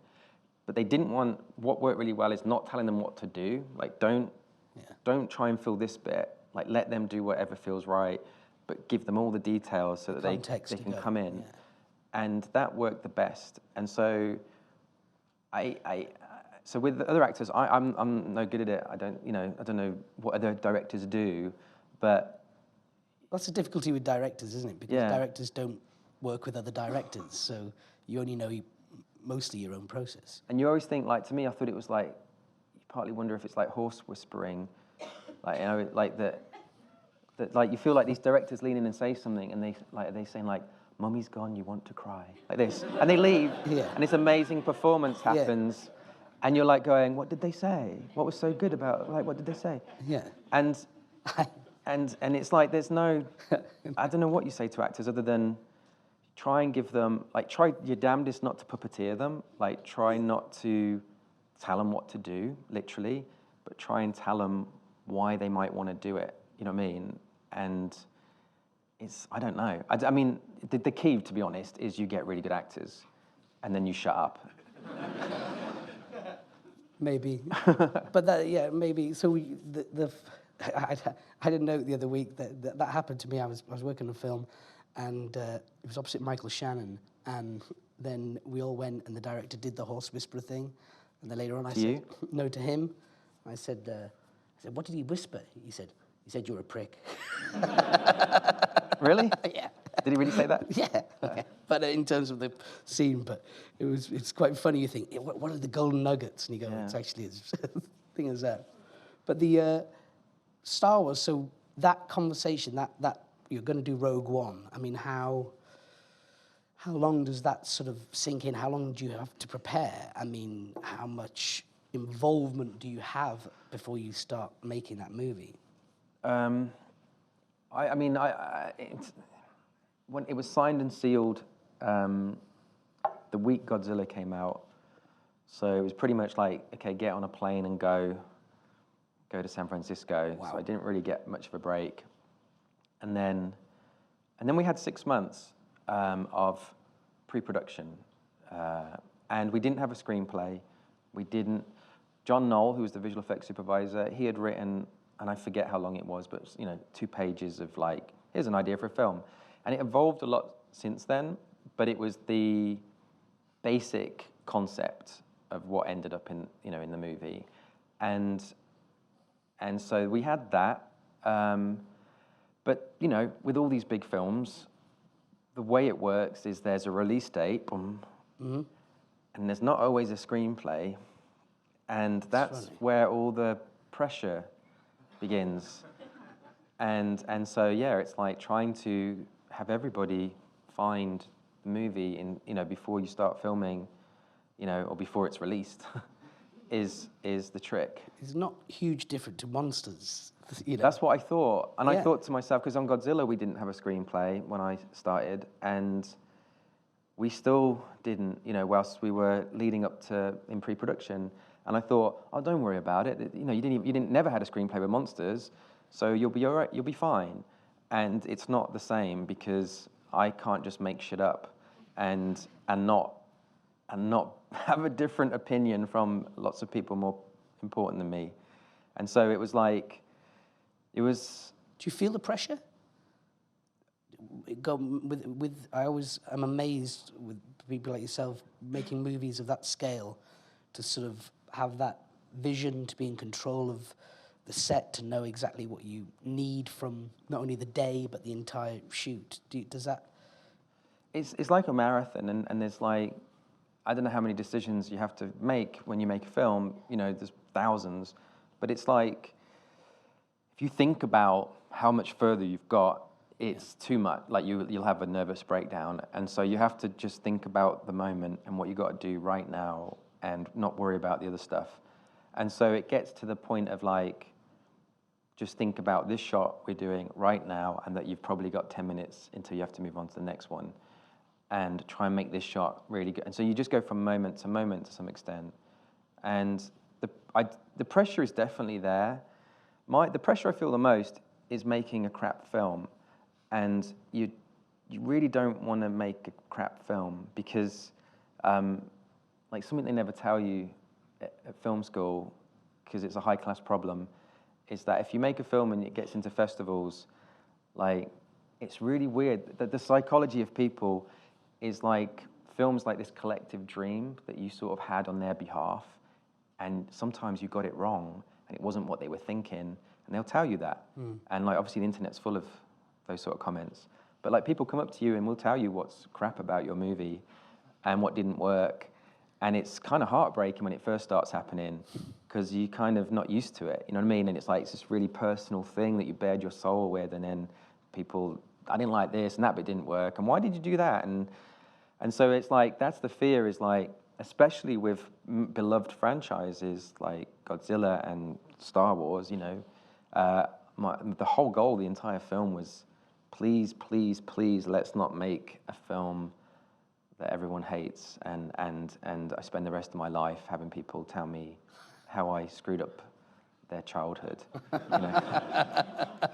but they didn't want, what worked really well is not telling them what to do. Like, don't try and fill this bit. Like, let them do whatever feels right, but give them all the details so that they can come in. Yeah. And that worked the best. And so so with the other actors, I'm no good at it. I don't know what other directors do, but that's the difficulty with directors, isn't it? Because directors don't work with other directors, so you only know mostly your own process. And you always think, like, to me, I thought it was like, you partly wonder if it's like horse whispering, like, you know, like that like you feel like these directors lean in and say something, and they saying like, "Mummy's gone, you want to cry," like this, and they leave, and this amazing performance happens. And you're like going, what did they say? What was so good about, like, what did they say? Yeah. And it's like, there's no, I don't know what you say to actors other than try and give them, like, try your damnedest not to puppeteer them. Like, try not to tell them what to do, literally, but try and tell them why they might want to do it. You know what I mean? And it's, I don't know. I mean, the key, to be honest, is you get really good actors and then you shut up. Maybe, but maybe. So I had a note the other week that happened to me. I was working on a film, and it was opposite Michael Shannon, and then we all went, and the director did the horse whisperer thing, and then later on I said no to him. I said, what did he whisper? He said, you're a prick. Really? Yeah. Did he really say that? Yeah. But in terms of the scene, but it's quite funny. You think, what are the golden nuggets? And you go, it's actually as thing as that. But the Star Wars, so that conversation, that you're going to do Rogue One. I mean, how long does that sort of sink in? How long do you have to prepare? I mean, how much involvement do you have before you start making that movie? when it was signed and sealed, the week Godzilla came out. So it was pretty much like, okay, get on a plane and go to San Francisco. Wow. So I didn't really get much of a break. And then we had 6 months of pre-production. And we didn't have a screenplay. John Knoll, who was the visual effects supervisor, he had written, and I forget how long it was, but it was, 2 pages of like, here's an idea for a film. And it evolved a lot since then, but it was the basic concept of what ended up in the movie. And so we had that. But, with all these big films, the way it works is there's a release date, boom, and there's not always a screenplay. And that's where all the pressure begins. And so, yeah, it's like trying to have everybody find the movie before you start filming, or before it's released, is the trick. It's not huge different to Monsters. That's what I thought. And I thought to myself, because on Godzilla we didn't have a screenplay when I started, and we still didn't, whilst we were leading up to in pre-production. And I thought, oh, don't worry about it. You never had a screenplay with Monsters, so you'll be all right, you'll be fine. And it's not the same, because I can't just make shit up and not have a different opinion from lots of people more important than me. And so it was like, Do you feel the pressure? I always am amazed with people like yourself making movies of that scale, to sort of have that vision, to be in control of the set, to know exactly what you need from not only the day but the entire shoot. Does that? It's like a marathon, and there's like, I don't know how many decisions you have to make when you make a film. There's thousands, but it's like, if you think about how much further you've got, it's too much. Like you'll have a nervous breakdown, and so you have to just think about the moment and what you got to do right now, and not worry about the other stuff. And so it gets to the point of like, just think about this shot we're doing right now, and that you've probably got 10 minutes until you have to move on to the next one, and try and make this shot really good. And so you just go from moment to some extent. And the pressure is definitely there. The pressure I feel the most is making a crap film. And you really don't want to make a crap film, because like something they never tell you at film school, because it's a high-class problem, is that if you make a film and it gets into festivals, like, it's really weird. The psychology of people is like, film's like this collective dream that you sort of had on their behalf, and sometimes you got it wrong, and it wasn't what they were thinking, and they'll tell you that. And like, obviously the internet's full of those sort of comments. But like, people come up to you and will tell you what's crap about your movie and what didn't work. And it's kind of heartbreaking when it first starts happening, because you're kind of not used to it, you know what I mean? And it's like, it's this really personal thing that you bared your soul with, and then people, I didn't like this, and that bit didn't work, and why did you do that? And so it's like, that's the fear, is like, especially with beloved franchises like Godzilla and Star Wars, the whole goal of the entire film was, please, please, please, let's not make a film that everyone hates, and I spend the rest of my life having people tell me how I screwed up their childhood.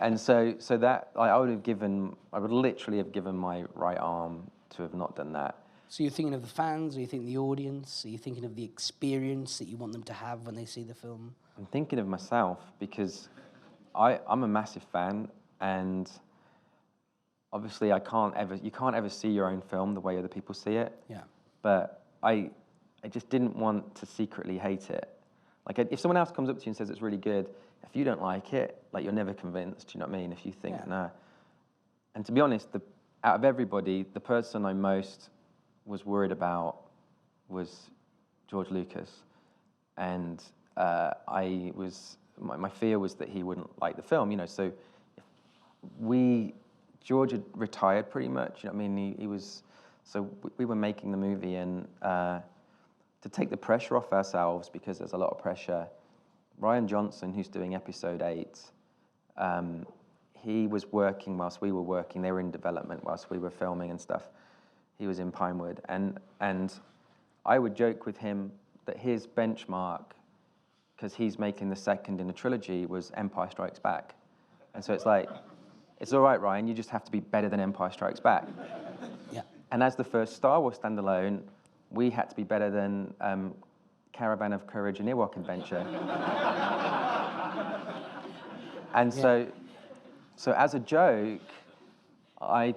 And so that I would literally have given my right arm to have not done that. So you're thinking of the fans, or you think the audience? Are you thinking of the experience that you want them to have when they see the film? I'm thinking of myself, because I'm a massive fan, and obviously you can't ever see your own film the way other people see it. Yeah. But I just didn't want to secretly hate it. Like, if someone else comes up to you and says it's really good, if you don't like it, like, you're never convinced, you know what I mean? If you think, nah. And to be honest, out of everybody, the person I most was worried about was George Lucas. And my fear was that he wouldn't like the film, so George had retired pretty much, you know what I mean? He was, so we were making the movie, and to take the pressure off ourselves, because there's a lot of pressure, Rian Johnson, who's doing episode 8, he was working whilst we were working. They were in development whilst we were filming and stuff. He was in Pinewood, and I would joke with him that his benchmark, because he's making the second in a trilogy, was Empire Strikes Back. And so it's like, it's all right, Ryan, you just have to be better than Empire Strikes Back. Yeah. And as the first Star Wars standalone, we had to be better than Caravan of Courage and Ewok Adventure. And so as a joke, I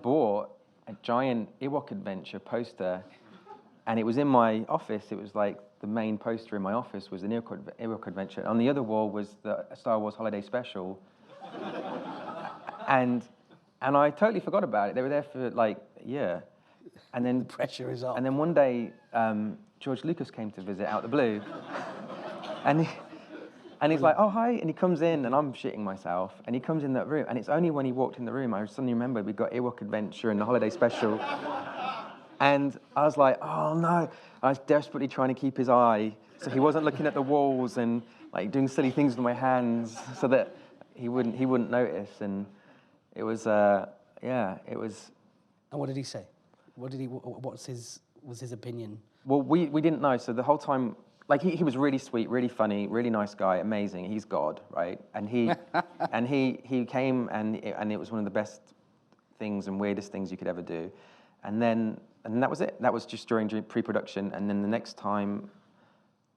bought a giant Ewok Adventure poster, and it was in my office. It was like the main poster in my office was an Ewok Adventure. On the other wall was the Star Wars Holiday Special. and I totally forgot about it. They were there for like a year. And then The pressure is on. And then one day, George Lucas came to visit out the blue. And he's like, oh, hi. And he comes in, and I'm shitting myself. And he comes in that room. And it's only when he walked in the room, I suddenly remembered we got Ewok Adventure and the Holiday Special. And I was like, oh, no. I was desperately trying to keep his eye so he wasn't looking at the walls and like doing silly things with my hands so that he wouldn't notice. And it was, it was. And what did he say? Was his opinion? Well, we didn't know. So the whole time, like he was really sweet, really funny, really nice guy, amazing. He's God, right? And he came and it was one of the best things and weirdest things you could ever do. And that was it. That was just during pre-production. And then the next time,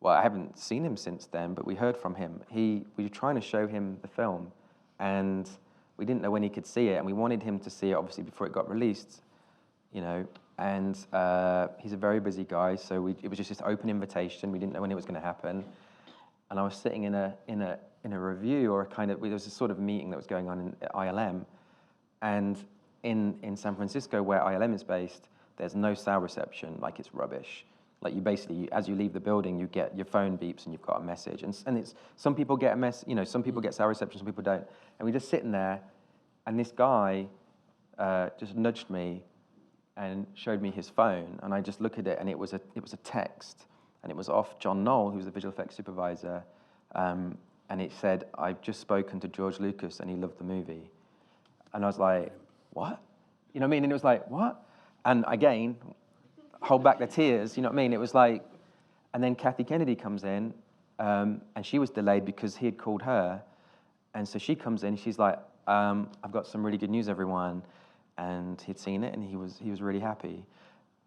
well, I haven't seen him since then, but we heard from him. We were trying to show him the film, and we didn't know when he could see it, and we wanted him to see it obviously before it got released. You know, and he's a very busy guy, so it was just this open invitation. We didn't know when it was going to happen, and I was sitting in a review or there was a sort of meeting that was going on at ILM, and in San Francisco, where ILM is based, there's no sound reception. Like, it's rubbish. Like, as you leave the building, you get your phone beeps and you've got a message, and it's some people get some people get sound reception, some people don't, and we're just sitting there, and this guy just nudged me and showed me his phone, and I just looked at it, and it was a text, and it was off John Knoll, who's the visual effects supervisor, and it said, "I've just spoken to George Lucas, and he loved the movie," and I was like, "What?" You know what I mean? And it was like, "What?" And again, hold back the tears. You know what I mean? It was like, and then Kathy Kennedy comes in, and she was delayed because he had called her, and so she comes in, she's like, "I've got some really good news, everyone." And he'd seen it, and he was really happy.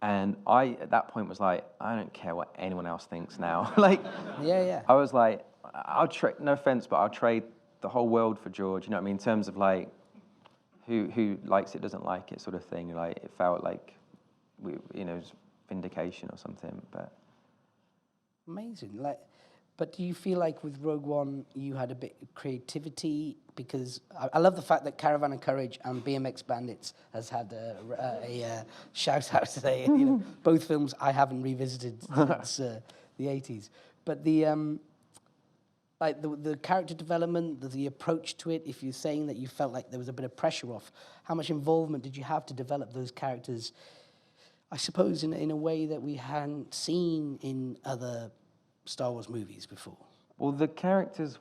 And I, at that point, was like, I don't care what anyone else thinks now. Like, Yeah. I was like, no offense, but I'll trade the whole world for George. You know what I mean? In terms of like, who likes it, doesn't like it, sort of thing. Like, it felt like, it was vindication or something. But Amazing. But do you feel like with Rogue One you had a bit of creativity? Because I love the fact that Caravan of Courage and BMX Bandits has had a shout out today. You know, both films I haven't revisited since the 80s. But the character development, the approach to it, if you're saying that you felt like there was a bit of pressure off, how much involvement did you have to develop those characters, I suppose, in a way that we hadn't seen in other Star Wars movies before? Well, the characters,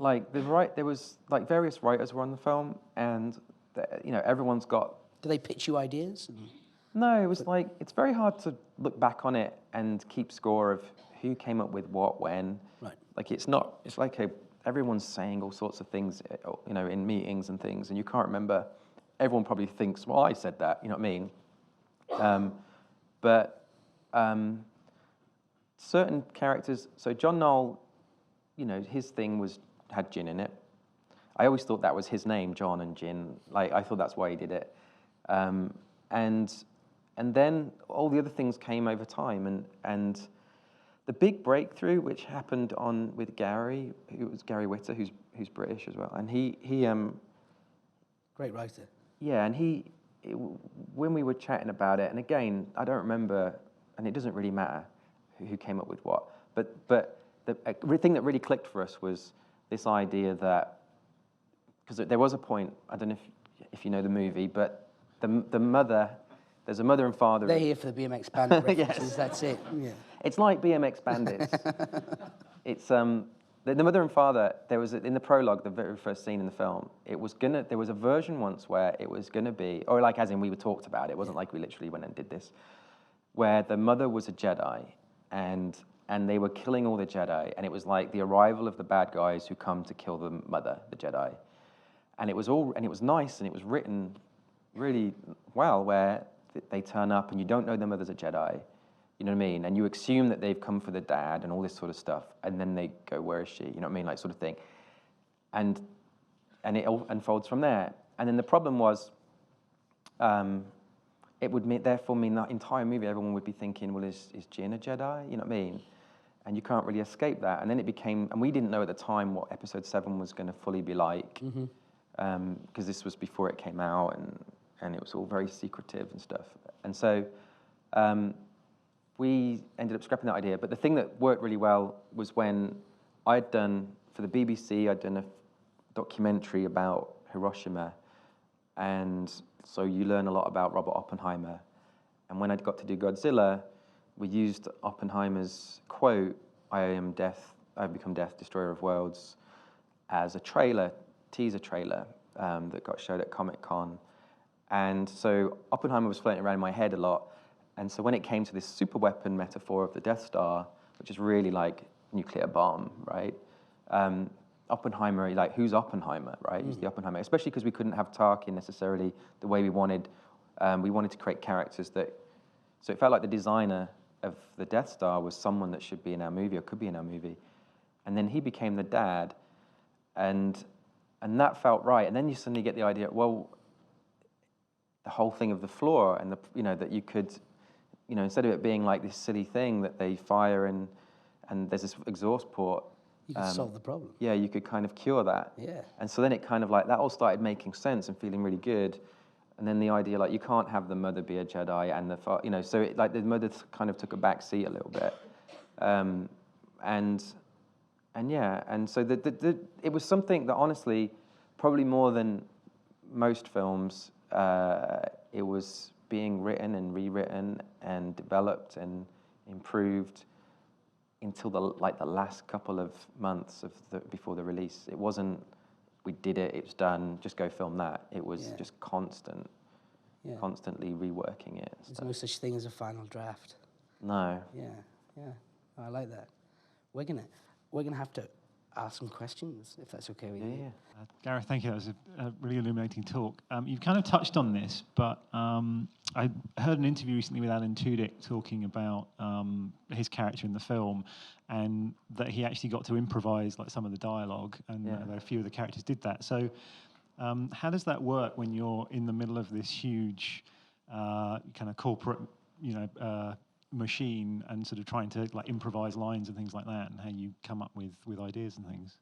there was like various writers were on the film, and everyone's got. Do they pitch you ideas? No, it was like it's very hard to look back on it and keep score of who came up with what when. Right. Like it's not. It's like everyone's saying all sorts of things, in meetings and things, and you can't remember. Everyone probably thinks, well, I said that. You know what I mean? But. Certain characters, so John Knoll, his thing had Jin in it. I always thought that was his name, John and Jin. Like, I thought that's why he did it. And then all the other things came over time. And the big breakthrough, which happened with Gary, who was Gary Whitta, who's British as well. And he great writer. Yeah, and when we were chatting about it, and again, I don't remember, and it doesn't really matter who came up with what. But the thing that really clicked for us was this idea that, because there was a point, I don't know if you know the movie, but the mother, there's a mother and father. They're here for the BMX Bandit references, Yes. That's it. Yeah. It's like BMX Bandits. It's The mother and father, there was, in the prologue, the very first scene in the film, there was a version once where it was gonna be, or like as in we were talked about, it wasn't like we literally went and did this, where the mother was a Jedi, and they were killing all the Jedi, and it was like the arrival of the bad guys who come to kill the mother, the Jedi. And it was nice, and it was written really well, where they turn up and you don't know the mother's a Jedi, you know what I mean? And you assume that they've come for the dad and all this sort of stuff, and then they go, where is she? You know what I mean? Like sort of thing. And it all unfolds from there. And then the problem was, it would therefore mean that entire movie, everyone would be thinking, well, is Jyn a Jedi? You know what I mean? And you can't really escape that. And then it became, and we didn't know at the time what episode 7 was going to fully be like, because this was before it came out, and it was all very secretive and stuff. And so we ended up scrapping that idea. But the thing that worked really well was when I'd done, for the BBC, I'd done a documentary about Hiroshima. And so you learn a lot about Robert Oppenheimer. And when I got to do Godzilla, we used Oppenheimer's quote, I've become death, destroyer of worlds, as a teaser trailer that got showed at Comic-Con. And so Oppenheimer was floating around in my head a lot. And so when it came to this super weapon metaphor of the Death Star, which is really like nuclear bomb, right? Oppenheimer, like, who's Oppenheimer, right? Who's the Oppenheimer? Especially because we couldn't have Tarkin necessarily the way we wanted. We wanted to create characters that... So it felt like the designer of the Death Star was someone that should be in our movie or could be in our movie. And then he became the dad, and that felt right. And then you suddenly get the idea, well, the whole thing of the floor and that you could... instead of it being like this silly thing that they fire and there's this exhaust port. You could solve the problem. Yeah, you could kind of cure that. Yeah. And so then it kind of like, that all started making sense and feeling really good. And then the idea, like, you can't have the mother be a Jedi and the so it, like the mother kind of took a back seat a little bit. And so it was something that honestly, probably more than most films, it was being written and rewritten and developed and improved until the last couple of months before the release. It wasn't, we did it, it's done, just go film that. It was just constantly reworking it. There's no such thing as a final draft. No. Yeah. I like that. We're gonna have to ask some questions, if that's okay with you. Yeah. Gareth, thank you. That was a really illuminating talk. You've kind of touched on this, but I heard an interview recently with Alan Tudyk talking about his character in the film, and that he actually got to improvise like some of the dialogue, and a few of the characters did that. So how does that work when you're in the middle of this huge kind of corporate, machine, and sort of trying to like improvise lines and things like that, and how you come up with ideas and things?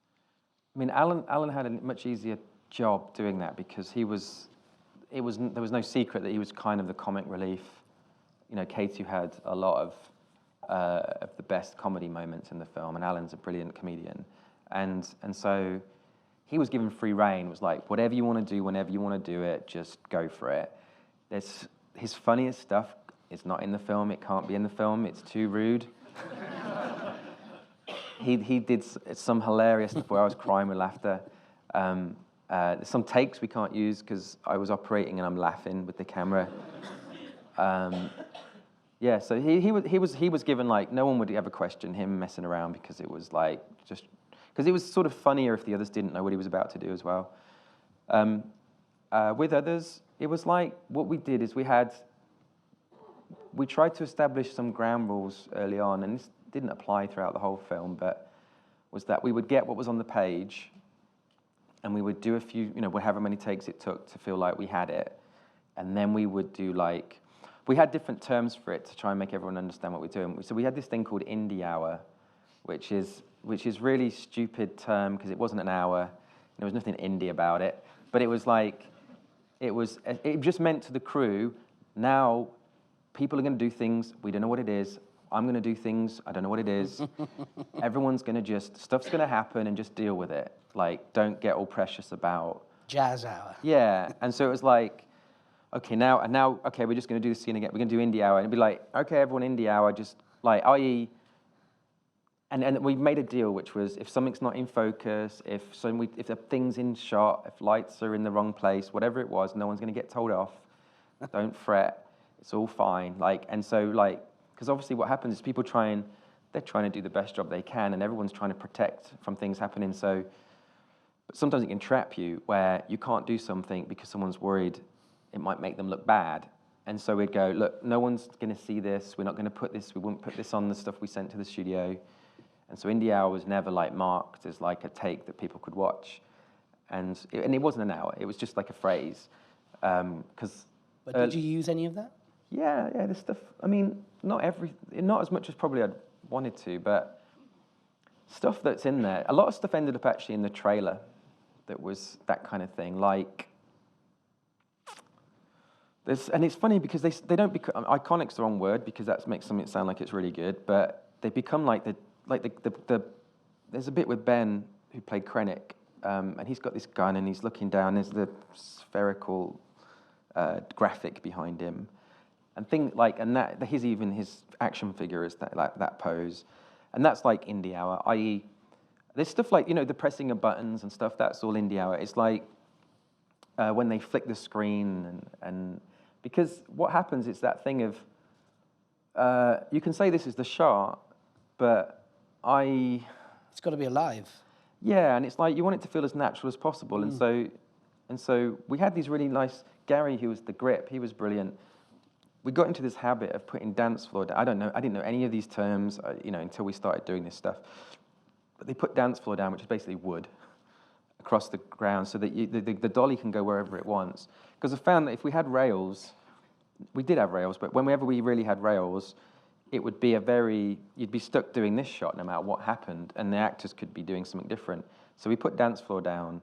I mean, Alan had a much easier job doing that because there was no secret that he was kind of the comic relief. Katie had a lot of the best comedy moments in the film, and Alan's a brilliant comedian, and so he was given free rein. It was like, whatever you want to do, whenever you want to do it, just go for it. His funniest stuff is not in the film. It can't be in the film. It's too rude. He did some hilarious stuff where I was crying with laughter. Some takes we can't use because I was operating and I'm laughing with the camera. So he was given, like, no one would ever question him messing around because it was like because it was sort of funnier if the others didn't know what he was about to do as well. With others, it was like, what we did is we tried to establish some ground rules early on, and this didn't apply throughout the whole film, but was that we would get what was on the page, and we would do a few, however many takes it took to feel like we had it, and then we would do we had different terms for it to try and make everyone understand what we're doing. So we had this thing called indie hour, which is really stupid term because it wasn't an hour, there was nothing indie about it, but it was like, it just meant to the crew, now people are going to do things, we don't know what it is. I'm going to do things, I don't know what it is. Everyone's going to stuff's going to happen and just deal with it. Like, don't get all precious about... Jazz hour. Yeah, and so it was like, okay, now, we're just going to do the scene again. We're going to do indie hour. And it'd be like, okay, everyone, indie hour, just like, i.e., And we made a deal, which was if something's not in focus, if the thing's in shot, if lights are in the wrong place, whatever it was, no one's going to get told off. Don't fret. It's all fine. Because obviously what happens is they're trying to do the best job they can, and everyone's trying to protect from things happening. So, but sometimes it can trap you where you can't do something because someone's worried it might make them look bad. And so we'd go, look, no one's going to see this. We're not going to we wouldn't put this on the stuff we sent to the studio. And so Indie Hour was never like marked as like a take that people could watch. And it wasn't an hour. It was just like a phrase. But did you use any of that? Yeah, there's stuff. I mean, not as much as probably I'd wanted to, but stuff that's in there. A lot of stuff ended up actually in the trailer that was that kind of thing. Like, and it's funny because they don't become, iconic's the wrong word because that makes something sound like it's really good, but they become there's a bit with Ben who played Krennic, and he's got this gun and he's looking down. There's the spherical graphic behind him, and his action figure is that pose, and that's like Indie Hour. I.e., there's stuff like the pressing of buttons and stuff. That's all Indie Hour. It's like when they flick the screen and because what happens is that thing of you can say this is the shot, but it's got to be alive. Yeah, and it's like you want it to feel as natural as possible, and so we had these really nice. Gary, who was the grip, he was brilliant. We got into this habit of putting dance floor. I didn't know any of these terms, until we started doing this stuff. But they put dance floor down, which is basically wood, across the ground, so that the dolly can go wherever it wants. Because I found that if we had rails, we did have rails, but whenever we really had rails, it would be you'd be stuck doing this shot no matter what happened, and the actors could be doing something different. So we put dance floor down,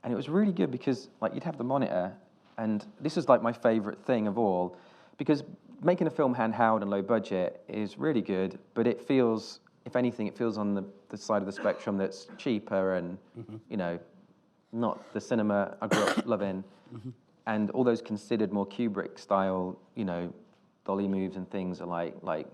and it was really good because you'd have the monitor, and this is like my favorite thing of all, because making a film handheld and low budget is really good, but it feels, if anything, it feels on the side of the spectrum that's cheaper and, not the cinema I grew up loving. And all those considered more Kubrick style, dolly moves and things are like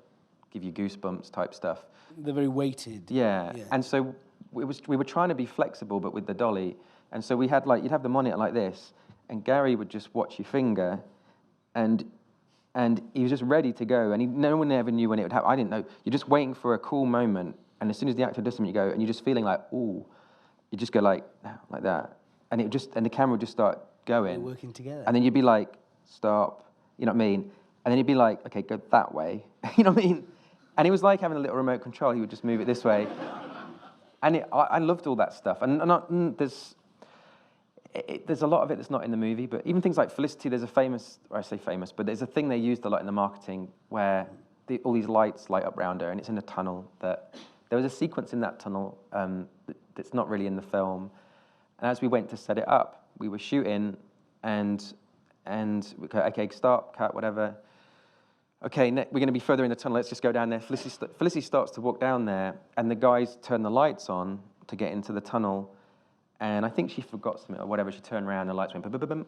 give you goosebumps type stuff. They're very weighted. Yeah. And so we were trying to be flexible, but with the dolly. And so we had you'd have the monitor like this, and Gary would just watch your finger, and he was just ready to go. And no one ever knew when it would happen. I didn't know. You're just waiting for a cool moment, and as soon as the actor does something, you go, and you're just feeling like, ooh, you just go like that, and the camera would just start going. They're working together. And then you'd be like, stop, you know what I mean? And then he'd be like, okay, go that way, you know what I mean? And it was like having a little remote control. He would just move it this way. And I loved all that stuff. And there's a lot of it that's not in the movie, but even things like Felicity, there's but there's a thing they used a lot in the marketing where all these lights light up around her, and it's in a tunnel. There was a sequence in that tunnel that's not really in the film. And as we went to set it up, we were shooting, and we go, okay, stop, cut, whatever. Okay, we're going to be further in the tunnel. Let's just go down there. Felicity starts to walk down there, and the guys turn the lights on to get into the tunnel. And I think she forgot something or whatever. She turned around, the lights went boom, boom, boom.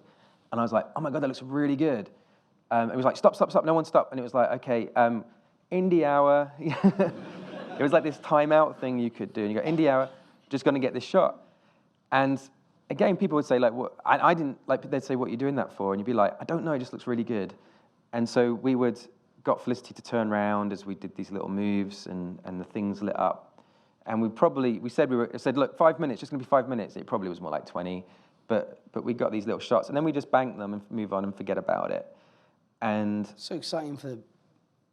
And I was like, oh my God, that looks really good. It was like, stop, no one stop. And it was like, okay, Indie Hour. It was like this timeout thing you could do. And you go, Indie Hour, just going to get this shot. And again, people would say, like, what? I didn't, like, they'd say, what are you doing that for? And you'd be like, I don't know, it just looks really good. And so we got Felicity to turn around as we did these little moves, and the things lit up. And we said, look, 5 minutes, just going to be 5 minutes. It probably was more like 20, but we got these little shots, and then we just banked them and move on and forget about it. And so exciting for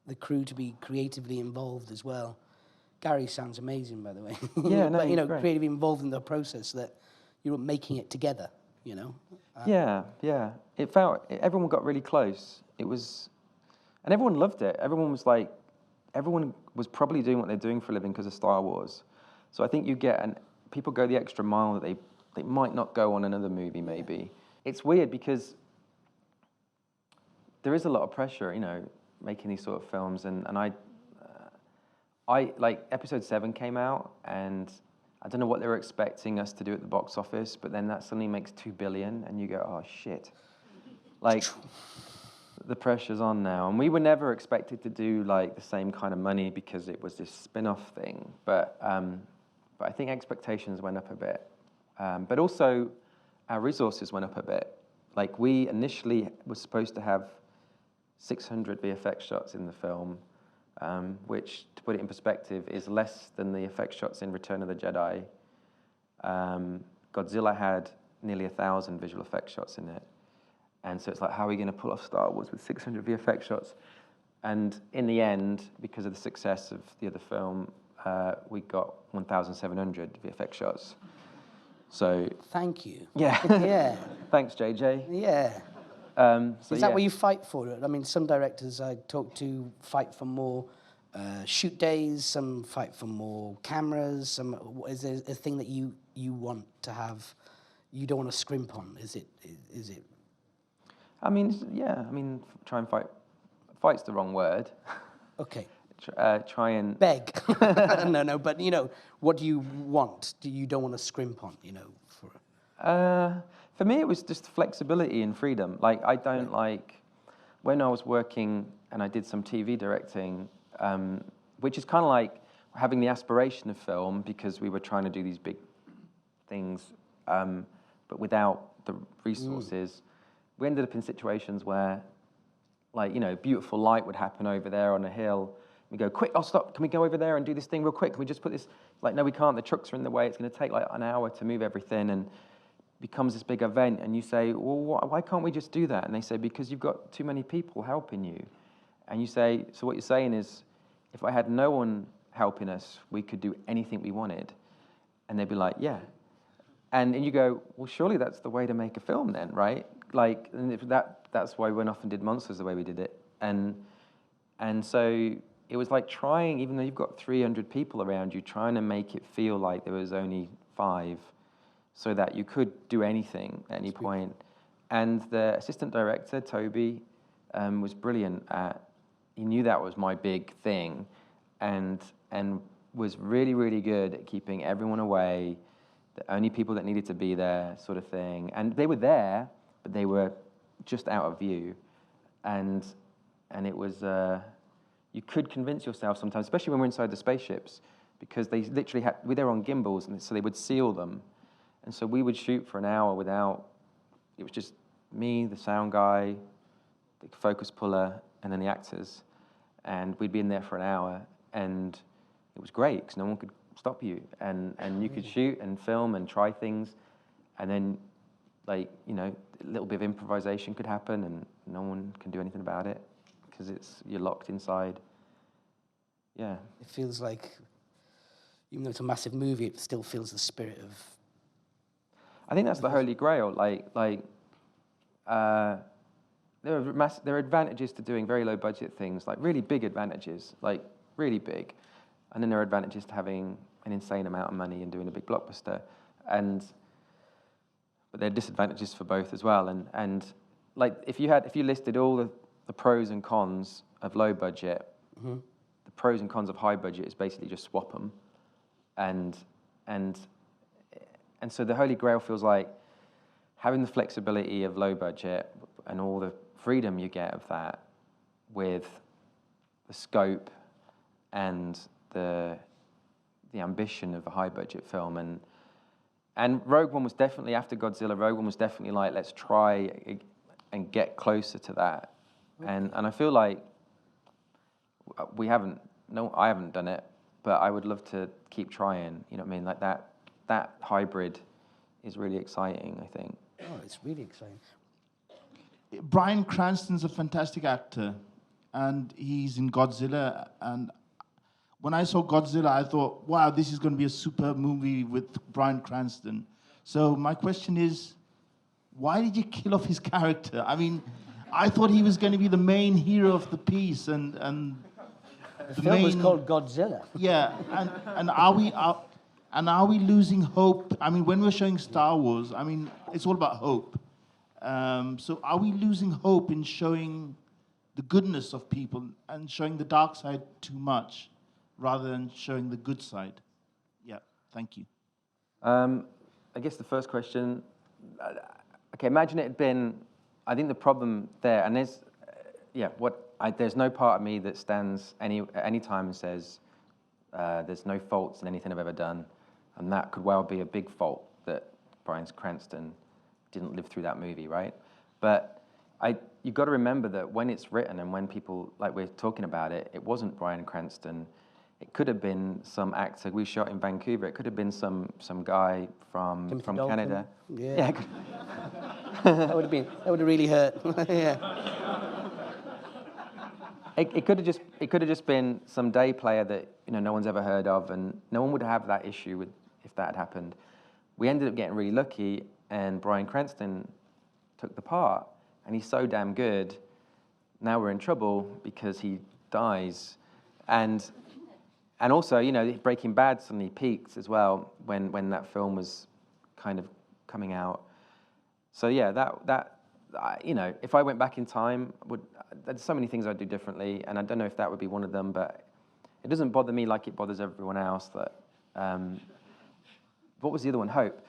the crew to be creatively involved as well. Gary sounds amazing, by the way. Yeah, no, but, great. creatively involved in the process that you're making it together, Yeah. It felt, everyone got really close. It was, and everyone loved it. Everyone was probably doing what they're doing for a living because of Star Wars. So I think people go the extra mile that they might not go on another movie, maybe. It's weird because there is a lot of pressure, making these sort of films. And I like, Episode 7 came out, and I don't know what they were expecting us to do at the box office, but then that suddenly makes $2 billion, and you go, oh, shit. Like, the pressure's on now, and we were never expected to do like the same kind of money because it was this spin-off thing. But I think expectations went up a bit, but also our resources went up a bit. Like we initially were supposed to have 600 VFX shots in the film, which, to put it in perspective, is less than the effects shots in Return of the Jedi. Godzilla had nearly 1,000 visual effects shots in it. And so it's like, how are we going to pull off Star Wars with 600 VFX shots? And in the end, because of the success of the other film, we got 1,700 VFX shots. So Thank you. yeah, Yeah. Thanks, JJ. Yeah. So Is that yeah. what you fight for? I mean, some directors I talk to fight for more shoot days, some fight for more cameras. Some is there a thing that you want to have? You don't want to scrimp on. Is it? I mean, yeah. I mean, try and fight. Fight's the wrong word. Okay. Try and Beg. No. But what do you want? You don't want to scrimp on. For me, it was just flexibility and freedom. Like, I don't like, when I was working and I did some TV directing, which is kind of like having the aspiration of film because we were trying to do these big things, but without the resources. We ended up in situations where, like, beautiful light would happen over there on a hill. We go, quick, I'll stop. Can we go over there and do this thing real quick? Can we just put this? Like, no, we can't. The trucks are in the way. It's going to take like an hour to move everything. And becomes this big event, and you say, well, why can't we just do that? And they say, because you've got too many people helping you. And you say, so what you're saying is, if I had no one helping us, we could do anything we wanted. And they'd be like, yeah. And you go, well, surely that's the way to make a film then, right? Like, and if that's why we went off and did Monsters the way we did it. And so it was like trying, even though you've got 300 people around you, trying to make it feel like there was only 5, so that you could do anything at any point. And the assistant director, Toby, was brilliant at, he knew that was my big thing, and was really, really good at keeping everyone away, the only people that needed to be there, sort of thing. And they were there, but they were just out of view. And it was, you could convince yourself sometimes, especially when we're inside the spaceships, because they literally they were on gimbals, and so they would seal them. And so we would shoot for an hour without, it was just me, the sound guy, the focus puller, and then the actors. And we'd be in there for an hour, and it was great, because no one could stop you. And you could shoot and film and try things, and then, like, a little bit of improvisation could happen, and no one can do anything about it, because you're locked inside. Yeah. It feels like, even though it's a massive movie, it still feels the spirit of... I think that's the holy grail. There are advantages to doing very low budget things, like really big advantages, like really big, and then there are advantages to having an insane amount of money and doing a big blockbuster, but there are disadvantages for both as well. And like if you listed all the pros and cons of low budget, the pros and cons of high budget is basically just swap them, and so the Holy Grail feels like having the flexibility of low budget and all the freedom you get of that with the scope and the ambition of a high budget film. And Rogue One was definitely, after Godzilla, Rogue One was definitely like, let's try and get closer to that. Okay. And I feel like I haven't done it, but I would love to keep trying, you know what I mean? Like that hybrid is really exciting, I think. Oh, it's really exciting. Bryan Cranston's a fantastic actor, and he's in Godzilla. And when I saw Godzilla, I thought, wow, this is going to be a superb movie with Bryan Cranston. So my question is, why did you kill off his character? I mean, I thought he was going to be the main hero of the piece, and the film was called Godzilla. Yeah, and are we losing hope? I mean, when we're showing Star Wars, I mean, it's all about hope. So are we losing hope in showing the goodness of people and showing the dark side too much rather than showing the good side? Yeah, thank you. I guess the first question, okay, imagine it had been, I think the problem there, and there's no part of me that stands at any time and says there's no faults in anything I've ever done, and that could well be a big fault that Bryan Cranston didn't live through that movie, right? But you've got to remember that when it's written and when people, like we're talking about it, it wasn't Bryan Cranston. It could have been some actor. We shot in Vancouver. It could have been some guy from Canada. Yeah. That would have really hurt. Yeah. It could have just been some day player that no one's ever heard of, and no one would have that issue with if that had happened. We ended up getting really lucky, and Bryan Cranston took the part, and he's so damn good. Now we're in trouble because he dies, and also Breaking Bad suddenly peaked as well when that film was kind of coming out. So yeah, that if I went back in time, there's so many things I'd do differently, and I don't know if that would be one of them, but it doesn't bother me like it bothers everyone else. That what was the other one? Hope.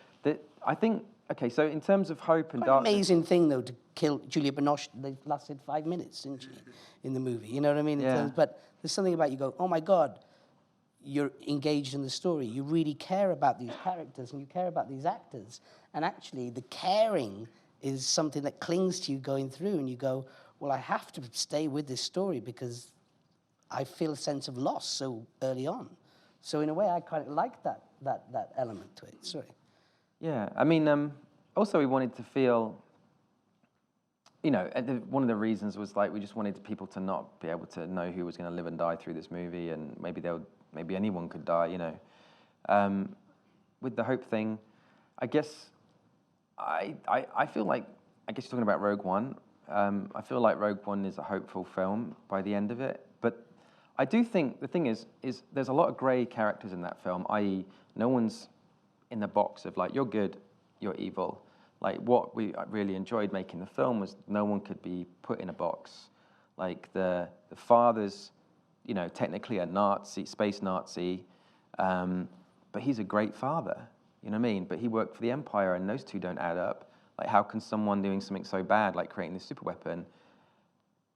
I think. Okay, so in terms of hope and darkness, amazing thing though to kill Julia Binoche. They lasted 5 minutes, didn't she, in the movie? You know what I mean? Yeah. But there's something about you go, oh my God, you're engaged in the story. You really care about these characters and you care about these actors. And actually, the caring is something that clings to you going through, and you go, well, I have to stay with this story because I feel a sense of loss so early on. So in a way, I kind of like that element to it. Sorry. Yeah, I mean, also we wanted to feel, one of the reasons was like we just wanted people to not be able to know who was going to live and die through this movie, and maybe anyone could die, With the hope thing, I guess I feel like, I guess you're talking about Rogue One. I feel like Rogue One is a hopeful film by the end of it, but I do think the thing is there's a lot of grey characters in that film, i.e. no one's in the box of like, you're good, you're evil. Like what we really enjoyed making the film was no one could be put in a box. Like the father's, technically a Nazi, space Nazi, but he's a great father, you know what I mean? But he worked for the Empire, and those two don't add up. Like how can someone doing something so bad, like creating this super weapon,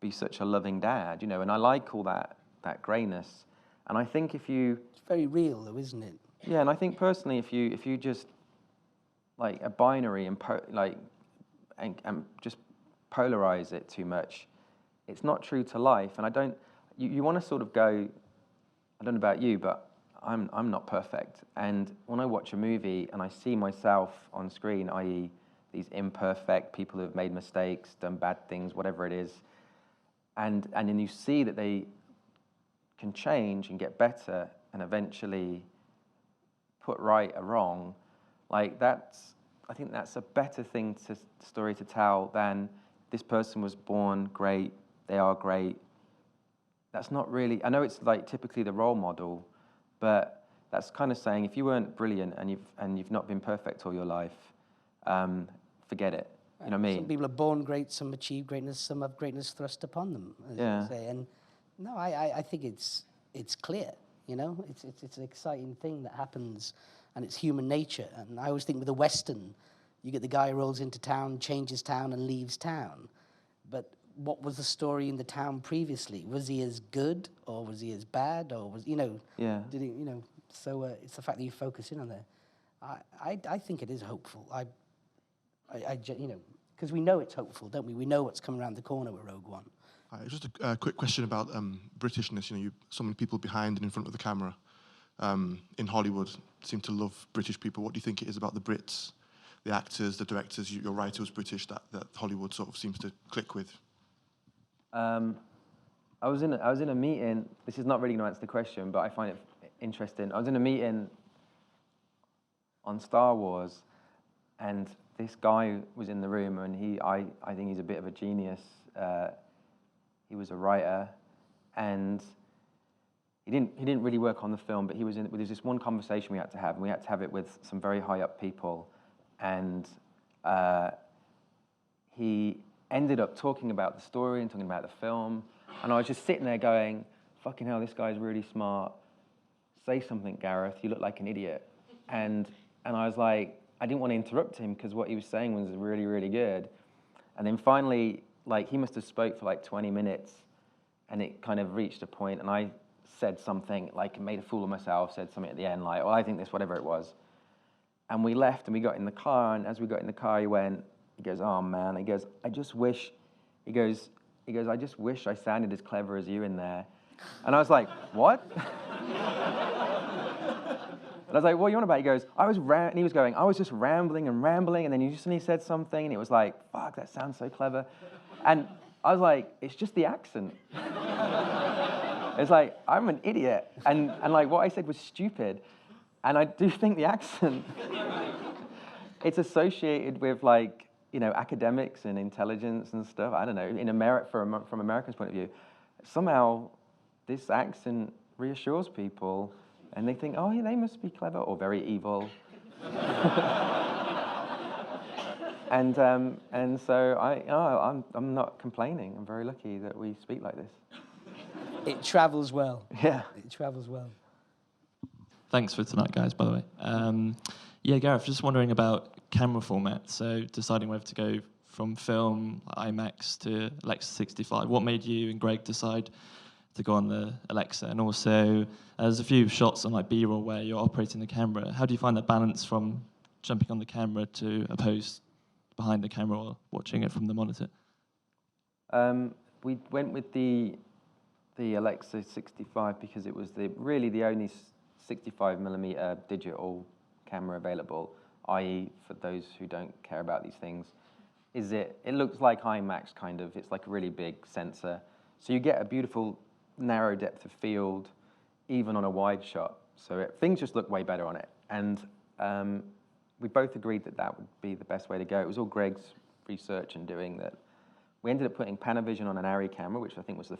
be such a loving dad, And I like all that greyness. And I think if you... It's very real though, isn't it? Yeah, and I think personally, if you just like a binary and just polarize it too much, it's not true to life. And you want to sort of go, I don't know about you, but I'm not perfect. And when I watch a movie and I see myself on screen, i.e. these imperfect people who have made mistakes, done bad things, whatever it is, and then you see that they can change and get better and eventually put right a wrong, like I think that's a better story to tell than this person was born great, they are great. That's not really, I know it's like typically the role model, but that's kind of saying if you weren't brilliant and you've not been perfect all your life, forget it. You know what I mean? Some people are born great, some achieve greatness, some have greatness thrust upon them, as you say. And no, I think it's clear. It's an exciting thing that happens, and it's human nature. And I always think with a Western, you get the guy who rolls into town, changes town, and leaves town. But what was the story in the town previously? Was he as good, or was he as bad, or was Yeah. Did he So it's the fact that you focus in on there. I think it is hopeful. Because we know it's hopeful, don't we? We know what's coming around the corner with Rogue One. Just a quick question about Britishness. So many people behind and in front of the camera in Hollywood seem to love British people. What do you think it is about the Brits, the actors, the directors, your writer was British, that Hollywood sort of seems to click with? I was in a meeting. This is not really going to answer the question, but I find it interesting. I was in a meeting on Star Wars, and this guy was in the room, and I think he's a bit of a genius. He was a writer, and he didn't really work on the film, but there's this one conversation we had to have, and we had to have it with some very high up people, and he ended up talking about the story and talking about the film, and I was just sitting there going, fucking hell, this guy's really smart. Say something, Gareth, you look like an idiot. And I was like, I didn't want to interrupt him because what he was saying was really, really good. And then finally, like, he must have spoke for like 20 minutes, and it kind of reached a point, and I said something, like, made a fool of myself, said something at the end, like, well, I think this, whatever it was. And we left, and we got in the car, and as we got in the car, he goes, oh, man, he goes, I just wish, he goes, I just wish I sounded as clever as you in there. And I was like, what? And I was like, what are you on about? He goes, and he was going, I was just rambling, and then you suddenly said something, and it was like, fuck, that sounds so clever. And I was like, it's just the accent. It's like, I'm an idiot. And like, what I said was stupid. And I do think the accent, it's associated with, like, you know, academics and intelligence and stuff. I don't know, in America, from Americans' point of view, somehow this accent reassures people. And they think, oh, yeah, they must be clever or very evil. and so I'm not complaining. I'm very lucky that we speak like this. It travels well. Yeah. It travels well. Thanks for tonight, guys, by the way. Yeah, Gareth, just wondering about camera format. So deciding whether to go from film, IMAX to Alexa 65. What made you and Greg decide to go on the Alexa? And also, there's a few shots on like B-roll where you're operating the camera. How do you find that balance from jumping on the camera to opposed behind the camera or watching it from the monitor? We went with the Alexa 65 because it was really the only 65mm digital camera available, i.e., for those who don't care about these things, it looks like IMAX kind of. It's like a really big sensor. So you get a beautiful narrow depth of field, even on a wide shot. So things just look way better on it. And we both agreed that would be the best way to go. It was all Greg's research and doing that. We ended up putting Panavision on an Arri camera, which I think was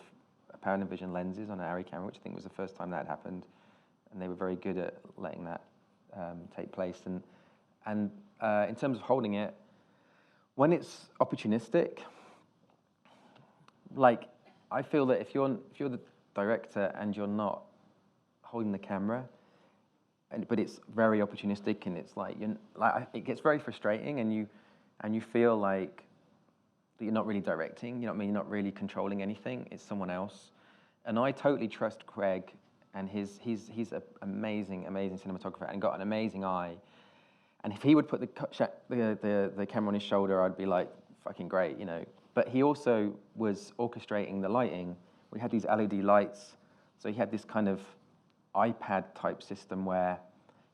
Panavision lenses on an Arri camera, which I think was the first time that happened. And they were very good at letting that take place. And in terms of holding it, when it's opportunistic, like, I feel that if you're the director and you're not holding the camera, but it's very opportunistic, and it's like it gets very frustrating, and you feel like that you're not really directing. You know what I mean? You're not really controlling anything. It's someone else. And I totally trust Craig, and he's an amazing cinematographer and got an amazing eye. And if he would put the camera on his shoulder, I'd be like, fucking great, you know. But he also was orchestrating the lighting. We had these LED lights, so he had this kind of iPad-type system where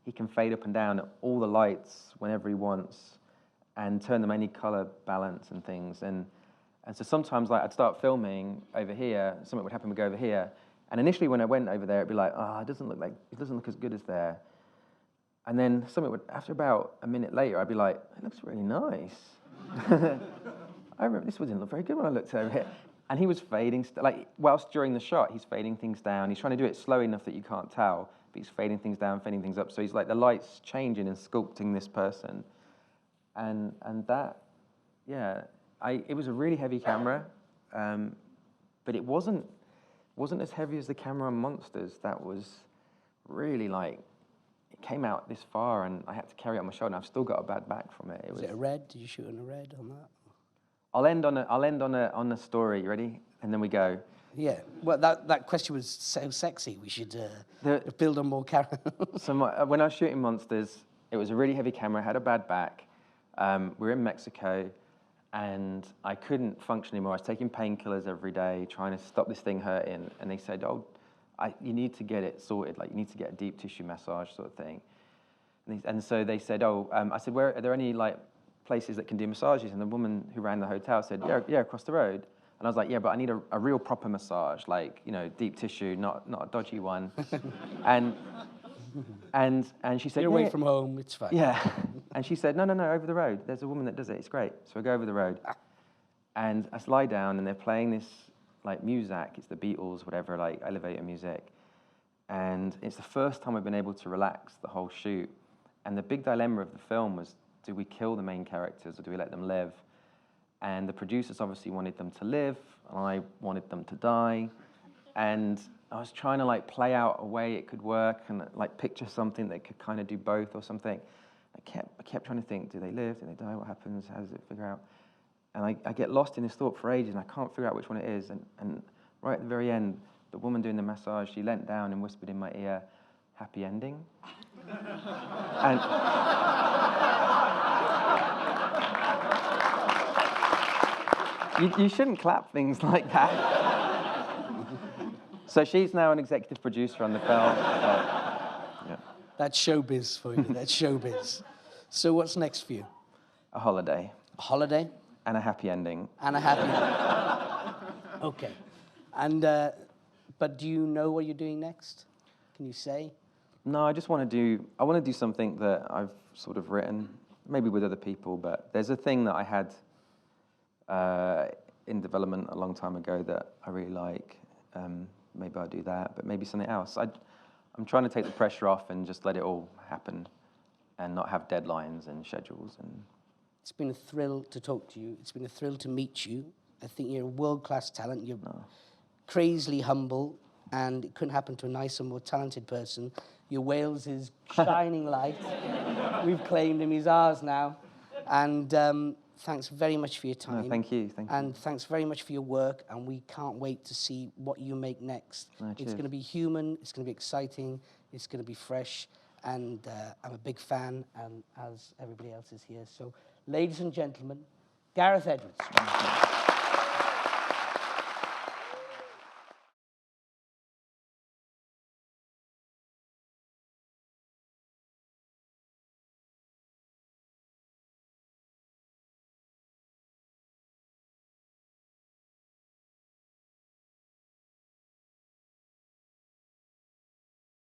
he can fade up and down all the lights whenever he wants and turn them any color balance and things. And so sometimes, like, I'd start filming over here, something would happen, we'd go over here. And initially when I went over there, it'd be like, oh, it doesn't look as good as there. And then after about a minute later, I'd be like, it looks really nice. I remember this didn't look very good when I looked over here. And he was fading, whilst during the shot, he's fading things down. He's trying to do it slow enough that you can't tell, but he's fading things down, fading things up. So he's like, the light's changing and sculpting this person. And that, yeah, it was a really heavy camera, but it wasn't as heavy as the camera on Monsters. That was really like, it came out this far, and I had to carry it on my shoulder, and I've still got a bad back from it. Was it a red? Did you shoot in a red on that? I'll end on a story. You ready? And then we go. Yeah. Well, that question was so sexy. We should build on more cameras. So when I was shooting Monsters, it was a really heavy camera. I had a bad back. We were in Mexico, and I couldn't function anymore. I was taking painkillers every day, trying to stop this thing hurting. And they said, "Oh, you need to get it sorted. Like, you need to get a deep tissue massage sort of thing." And so they said, "Oh," I said, "Where are there any like places that can do massages?" And the woman who ran the hotel said, yeah, across the road. And I was like, yeah, but I need a real proper massage, like, you know, deep tissue, not a dodgy one. and she said, you're away from home, it's fine. Yeah. And she said, no, over the road. There's a woman that does it. It's great. So I go over the road, and I lie down, and they're playing this like music. It's the Beatles, whatever, like elevator music. And it's the first time I've been able to relax the whole shoot. And the big dilemma of the film was, do we kill the main characters or do we let them live? And the producers obviously wanted them to live, and I wanted them to die. And I was trying to like play out a way it could work and like picture something that could kind of do both or something. I kept trying to think, do they live? Do they die? What happens? How does it figure out? And I get lost in this thought for ages, and I can't figure out which one it is. And right at the very end, the woman doing the massage, she leant down and whispered in my ear, "Happy ending?" And you shouldn't clap things like that. So she's now an executive producer on the film. Yeah. That's showbiz for you. That's showbiz. So what's next for you? A holiday A holiday and a happy ending. and a happy ending. Okay. And but do you know what you're doing next? Can you say? No, I just want to do something that I've sort of written, maybe with other people, but there's a thing that I had in development a long time ago that I really like. Maybe I'll do that, but maybe something else. I'm trying to take the pressure off and just let it all happen and not have deadlines and schedules. And It's been a thrill to talk to you. It's been a thrill to meet you. I think you're a world-class talent. You're crazily humble, and it couldn't happen to a nicer, more talented person. You're Wales's shining light. We've claimed him. He's ours now. And thanks very much for your time. no, thank you. And thanks very much for your work, and we can't wait to see what you make next. No, It's cheers. going to be human, it's going to be exciting, it's going to be fresh, and I'm a big fan, and as everybody else is here. So, ladies and gentlemen, Gareth Edwards.